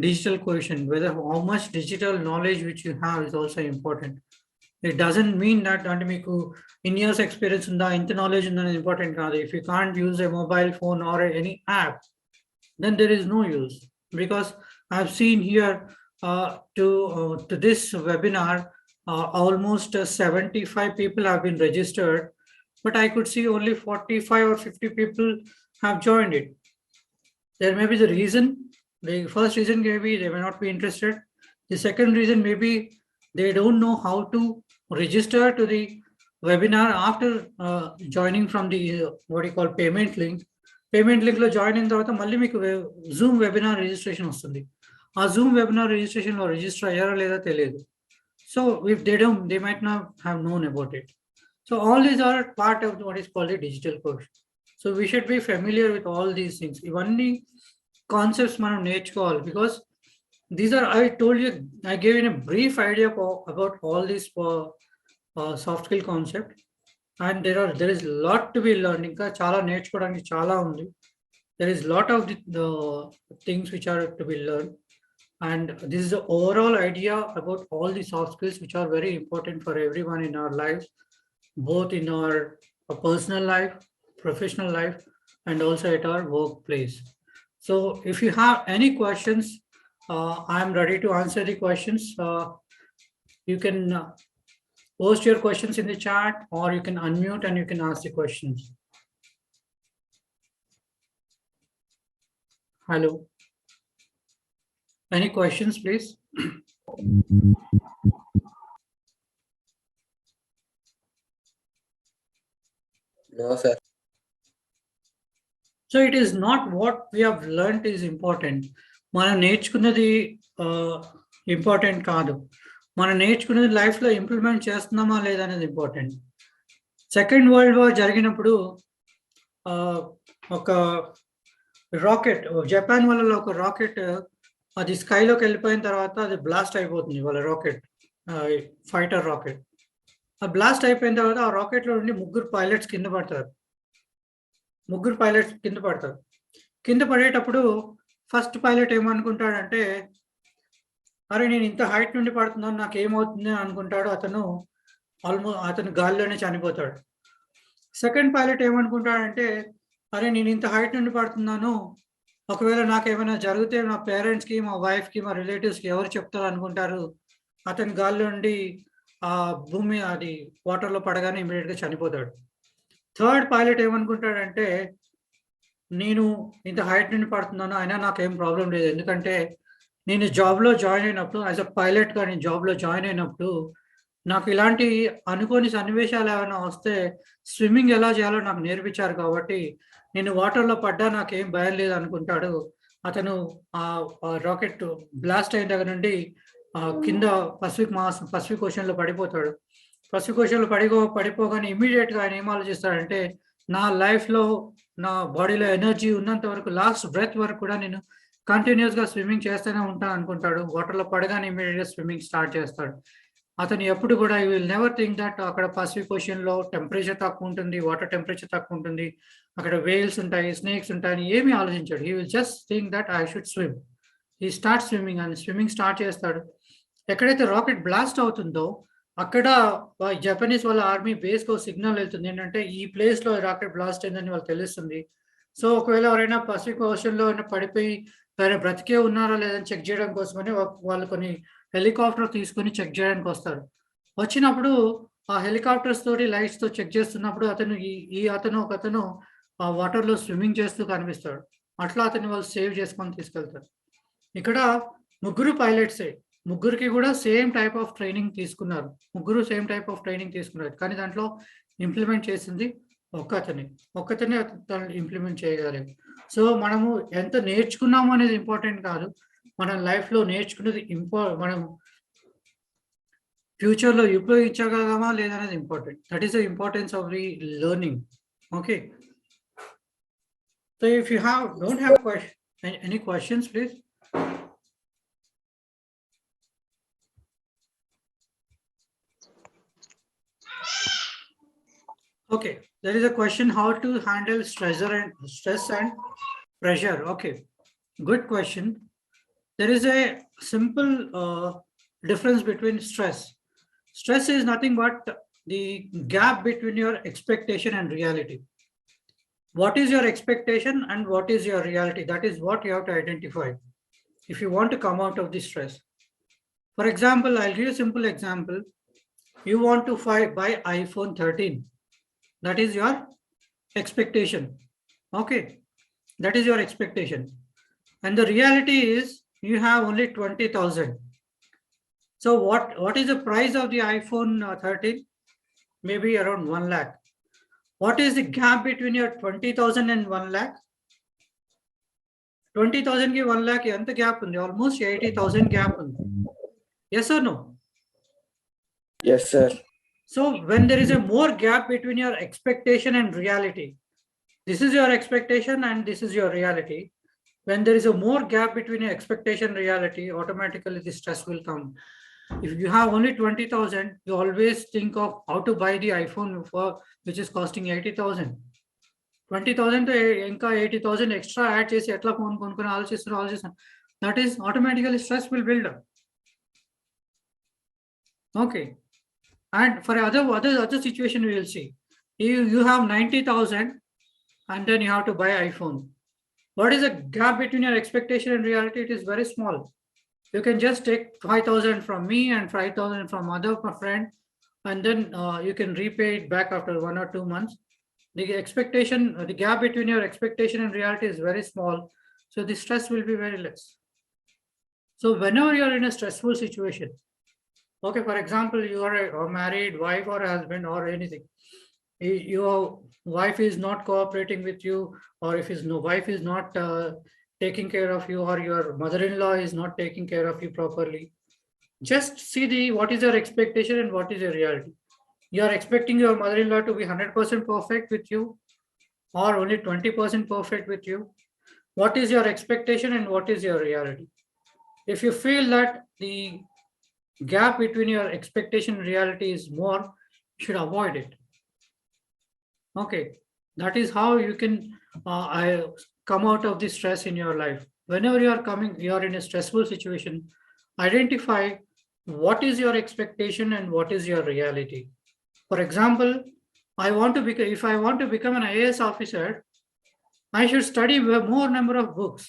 digital quotient, whether how much digital knowledge which you have is also important. It doesn't mean that అంటే మీకు in years experience ఉందా ఇంత knowledge ఉందని important కాదు. If you can't use a mobile phone or any app, then there is no use. Because I've seen here to this webinar, almost 75 people have been registered, but I could see only 45 or 50 people have joined it. There may be the reason. The first reason may be they may not be interested. The second reason may be they don't know how to register to the webinar after joining from the what you call payment link. Payment link లో join అయిన తర్వాత మళ్ళీ మీకు Zoom webinar registration వస్తుంది. ఆ Zoom webinar registration లో register అయ్యారో లేదో తెలియదు. So if they might not have known about it. So all these are part of what is called a digital course. So we should be familiar with all these things. ఇవన్నీ concepts మనం నేర్చుకోవాలి, because these are, I told you, I gave you a brief idea about all these soft skill concept, and there is a lot to be learned. ఇంకా చాలా నేర్చుకోవడానికి చాలా ఉంది. There is lot of the things which are to be learned, and this is the overall idea about all the soft skills which are very important for everyone in our lives, both in our personal life, professional life, and also at our workplace. So if you have any questions, I am ready to answer the questions. You can post your questions in the chat, or you can unmute and you can ask the questions. Hello. Any questions, please? No, sir. So it is not what we have learned is important. మనం నేర్చుకున్నది important కాదు. మనం నేర్చుకున్నది లైఫ్లో implement చేస్తున్నామా లేదా అనేది important. Second world war జరిగినప్పుడు ఒక రాకెట్, జపాన్ వాళ్ళలో ఒక రాకెట్ అది స్కైలోకి వెళ్ళిపోయిన తర్వాత అది బ్లాస్ట్ అయిపోతుంది. వాళ్ళ రాకెట్, ఫైటర్ రాకెట్. ఆ బ్లాస్ట్ అయిపోయిన తర్వాత ఆ రాకెట్లో నుండి ముగ్గురు పైలట్స్ కింద పడతారు. కింద పడేటప్పుడు ఫస్ట్ పైలట్ ఏమనుకుంటాడంటే, అరే నేను ఇంత హైట్ నుండి పడుతున్నాను, నాకు ఏమవుతుంది అనుకుంటాడు. అతను గాలిలోనే చనిపోతాడు. సెకండ్ పైలట్ ఏమనుకుంటాడంటే, అరే నేను ఇంత హైట్ నుండి పడుతున్నాను, ఒకవేళ నాకు ఏమైనా జరిగితే నా పేరెంట్స్కి, మా వైఫ్కి, మా రిలేటివ్స్కి ఎవరు చెప్తారు అనుకుంటారు. అతను గాలిలో నుండి ఆ భూమి అది వాటర్లో పడగానే ఇమీడియట్గా చనిపోతాడు. థర్డ్ పైలట్ ఏమనుకుంటాడంటే, నేను ఇంత హైట్ నుండి పడుతున్నాను, అయినా నాకేం ప్రాబ్లం లేదు, ఎందుకంటే నేను జాబ్లో జాయిన్ అయినప్పుడు యాజ్ అ పైలట్గా నేను జాబ్లో జాయిన్ అయినప్పుడు నాకు ఇలాంటి అనుకోని సన్నివేశాలు ఏమైనా వస్తే స్విమ్మింగ్ ఎలా చేయాలో నాకు నేర్పించారు, కాబట్టి నేను వాటర్లో పడ్డా నాకేం భయం లేదు అనుకుంటాడు. అతను ఆ రాకెట్ బ్లాస్ట్ అయిన దగ్గర నుండి కింద పసిఫిక్ ఓషన్లో పడిపోతాడు. పసిఫిక్ ఓషన్లో పడిపోగానే ఇమీడియట్గా ఆయన ఏం ఆలోచిస్తాడంటే, నా లైఫ్లో నా బాడీలో ఎనర్జీ ఉన్నంత వరకు, లాస్ట్ బ్రెత్ వరకు కూడా నేను కంటిన్యూస్గా స్విమ్మింగ్ చేస్తూనే ఉంటాను అనుకుంటాడు. వాటర్లో పడగానే ఇమీడియట్గా స్విమ్మింగ్ స్టార్ట్ చేస్తాడు. అతను ఎప్పుడు కూడా I will never think that అక్కడ పసిఫిక్ ఓషన్లో టెంపరేచర్ తక్కువ ఉంటుంది, వాటర్ టెంపరేచర్ తక్కువ ఉంటుంది, అక్కడ వేల్స్ ఉంటాయి, స్నేక్స్ ఉంటాయని ఏమీ ఆలోచించాడు. He will just think that I should swim. He start swimming అని స్విమ్మింగ్ స్టార్ట్ చేస్తాడు. ఎక్కడైతే రాకెట్ బ్లాస్ట్ అవుతుందో అక్కడ జపనీస్ వాళ్ళ ఆర్మీ బేస్కి ఒక సిగ్నల్ వెళ్తుంది, ఏంటంటే ఈ ప్లేస్లో రాకెట్ బ్లాస్ట్ అయిందని వాళ్ళకి తెలుస్తుంది. సో ఒకవేళ ఎవరైనా పసిఫిక్ ఓషన్లో పడిపోయి వేరే బ్రతికే ఉన్నారా లేదని చెక్ చేయడం కోసమని వాళ్ళు కొన్ని హెలికాప్టర్ తీసుకొని చెక్ చేయడానికి వస్తారు. వచ్చినప్పుడు ఆ హెలికాప్టర్స్ తోటి లైట్స్తో చెక్ చేస్తున్నప్పుడు ఒకతను ఆ వాటర్లో స్విమ్మింగ్ చేస్తూ కనిపిస్తాడు. అట్లా అతన్ని వాళ్ళు సేవ్ చేసుకొని తీసుకెళ్తారు. ఇక్కడ ముగ్గురు పైలట్సే, ముగ్గురికి కూడా సేమ్ టైప్ ఆఫ్ ట్రైనింగ్ తీసుకున్నారు. కానీ దాంట్లో ఇంప్లిమెంట్ చేసింది ఒక్కతనే ఇంప్లిమెంట్ చేయగలిగారు. సో మనము ఎంత నేర్చుకున్నాము అనేది ఇంపార్టెంట్ కాదు, మన లైఫ్లో నేర్చుకున్నది మనం ఫ్యూచర్లో ఉపయోగించగలమా లేదనేది important. That is the importance of the learning. Okay, so if you don't have any questions, please. Okay, there is a question, how to handle stress and pressure. Okay, good question. there is a simple difference between stress. Stress is nothing but the gap between your expectation and reality. What is your expectation and what is your reality? That is what you have to identify if you want to come out of the stress. For example, I'll give you a simple example. You want to buy iPhone 13. That is your expectation. Okay, that is your expectation. And the reality is you have only 20,000. So what is the price of the iPhone 13? Maybe around 1 lakh. What is the gap between your 20,000 and 1 lakh? 20,000 ki 1 lakh enta gap undi, almost 80,000 gap undi. Yes or no? Yes, sir. So when there is a more gap between your expectation and reality, this is your expectation and this is your reality. When there is a more gap between your expectation and reality, automatically the stress will come. If you have only 20,000, you always think of how to buy the iPhone for which is costing 80,000. 20,000 to ఇంకా 80,000 extra add చేసి ఎట్లా phone కొనుక్కొని ఆలోచిస్తాను. That is automatically stress will build up. Okay. And for other situation we will see. You have 90,000 and then you have to buy iPhone. What is the gap between your expectation and reality? It is very small. You can just take 5,000 from me and 5,000 from other friend, and then you can repay it back after 1 or 2 months. The expectation, the gap between your expectation and reality is very small, so the stress will be very less. So whenever you are in a stressful situation, okay, for example, you are a married wife or husband or anything, your wife is not cooperating with you, or if his wife is not taking care of you, or your mother-in-law is not taking care of you properly, just see what is your expectation and what is your reality. You are expecting your mother-in-law to be 100% perfect with you or only 20% perfect with you. What is your expectation and what is your reality? If you feel that the gap between your expectation and reality is more, you should avoid it. Okay, that is how you can come out of the stress in your life. Whenever you are in a stressful situation, identify what is your expectation and what is your reality. For example, if I want to become an IAS officer, I should study more number of books,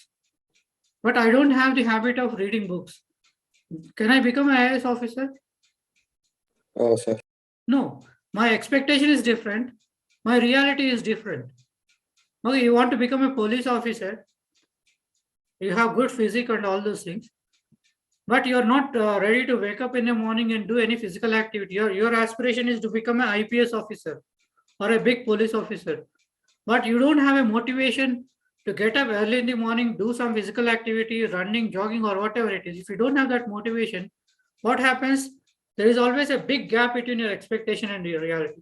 but I don't have the habit of reading books. Can I become an IAS officer? Oh, sir. No, my expectation is different. My reality is different. Okay, you want to become a police officer. You have good physique and all those things, but you're not ready to wake up in the morning and do any physical activity. Your aspiration is to become an IPS officer or a big police officer, but you don't have a motivation to get up early in the morning, do some physical activity, running, jogging, or whatever it is. If you don't have that motivation, what happens? There is always a big gap between your expectation and your reality.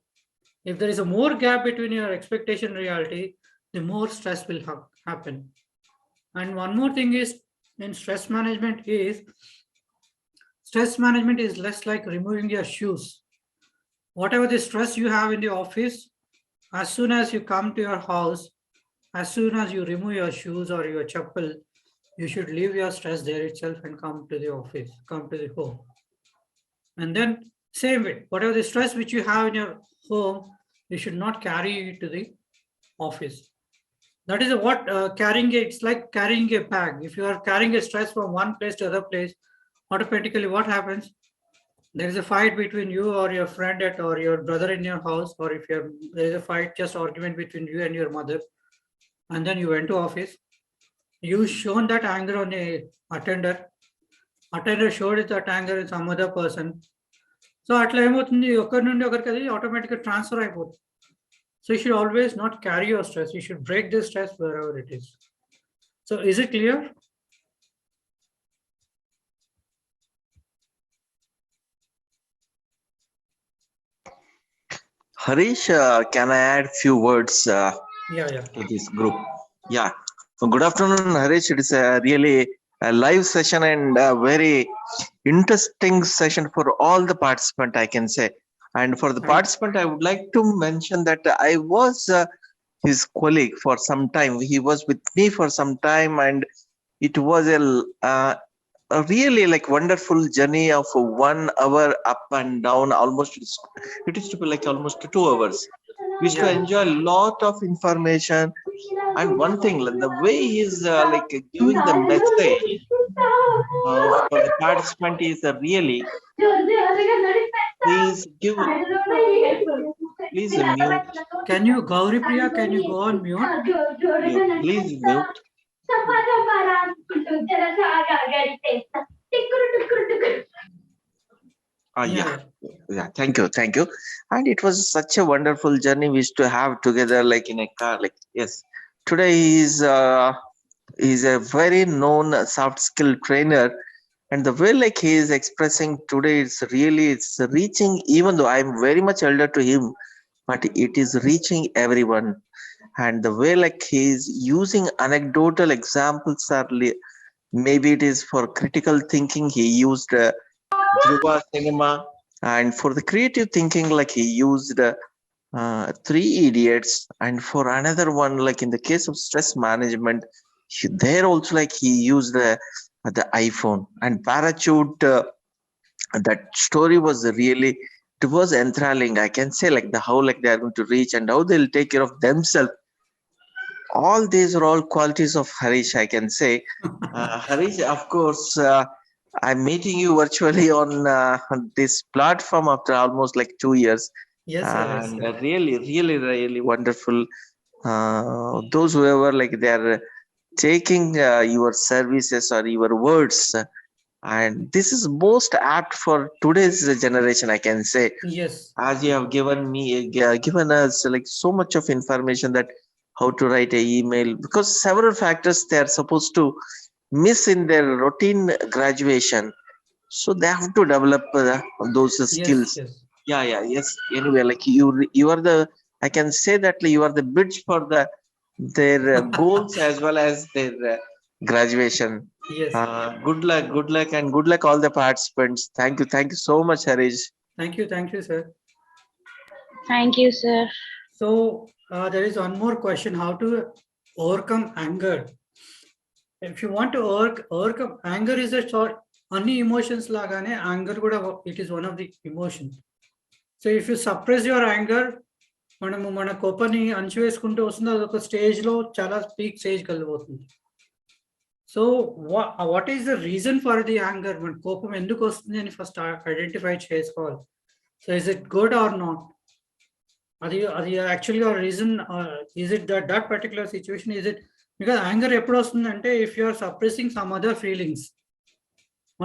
If there is a more gap between your expectation and reality, the more stress will happen. And one more thing is, in stress management is less like removing your shoes. Whatever the stress you have in the office, as soon as you come to your house, as soon as you remove your shoes or your chappal, you should leave your stress there itself and come to the office, come to the home. And then same way, whatever the stress which you have in your home, you should not carry it to the office. That is what it's like carrying a bag. If you are carrying a stress from one place to other place, automatically what happens? There is a fight between you or your friend or your brother in your house, or if there is a fight, just argument between you and your mother, and then you went to office, you shown that anger on a attender showed that anger in some other person. So అట్లా ఏమవుతుంది, ఒకరి నుండి ఒకరికి అది ఆటోమేటిక్గా transfer అయిపోతుంది. So you should always not carry your stress. You should break this stress wherever it is. So is it clear? Harish, can I add few words Yeah. to this group? Yeah. So good afternoon, Harish. It is really a live session and a very interesting session for all the participants, I can say. And for the participant, I would like to mention that I was his colleague for some time. He was with me for some time, and it was a really like wonderful journey of 1 hour up and down. Almost it used to be like almost 2 hours. We used to Yeah. enjoy a lot of information. And one thing, like, the way he's like giving the message for the participant is really, please give, please mute, Can you, Gauri Priya, can you go on mute? please mute. Yeah, yeah. Thank you, thank you. And it was such a wonderful journey we used to have together, like in a car. Like yes, today he's a very known soft skill trainer, and the way like he is expressing today, it's reaching. Even though I'm very much elder to him, but it is reaching everyone. And the way like he is using anecdotal examples are maybe it is for critical thinking. He used Dhruva cinema, and for the creative thinking, like he used Three Idiots, and for another one, like in the case of stress management, there also like he used the iPhone and parachute. That story was really, it was enthralling. I can say like the how like they are going to reach and how they'll take care of themselves. All these are all qualities of Harish, I can say. Harish, of course, I'm meeting you virtually on this platform after almost like 2 years. Yes, sir. Yes, And sir. really wonderful. Those whoever like they are taking your services or your words, and this is most apt for today's generation, I can say, Yes. as you have given us like so much of information that how to write a email, because several factors they are supposed to miss in their routine graduation, so they have to develop those Yes. skills. Yes. Yes, anyway, like you are the, I can say that you are the bridge for their goals as well as their graduation. Yes. Good luck, and good luck all the participants. Thank you so much, Harish. Thank you. Thank you, sir. Thank you, sir. So there is one more question: how to overcome anger? If you want to overcome anger, is a short any emotions lagane anger kuda it is one of the emotion. So if you suppress your anger, మనము మన కోపాన్ని అణచివేసుకుంటూ వస్తుంది, అదొక stage లో చాలా peak stage కలిగిపోతుంది. So what is the reason for the anger? మన కోపం ఎందుకు వస్తుంది అని ఫస్ట్ ఐడెంటిఫై చేసుకోవాలి. So is it good or not? అది అది యాక్చువల్గా reason is it that particular situation? Is it because anger ఎప్పుడు వస్తుందంటే if you are suppressing some other feelings.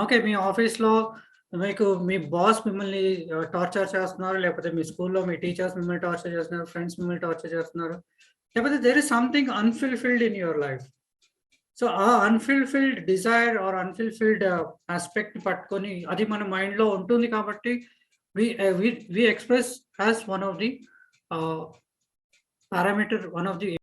Okay, మీ ఆఫీస్లో మీకు మీ బాస్ మిమ్మల్ని టార్చర్ చేస్తున్నారు, లేకపోతే మీ స్కూల్లో మీ టీచర్స్ మిమ్మల్ని టార్చర్ చేస్తున్నారు, ఫ్రెండ్స్ మిమ్మల్ని టార్చర్ చేస్తున్నారు, లేకపోతే there is something unfulfilled in your life. So uh unfulfilled desire or unfulfilled aspect పట్టుకొని అది మన మైండ్లో ఉంటుంది కాబట్టి we express as one of the parameter, one of the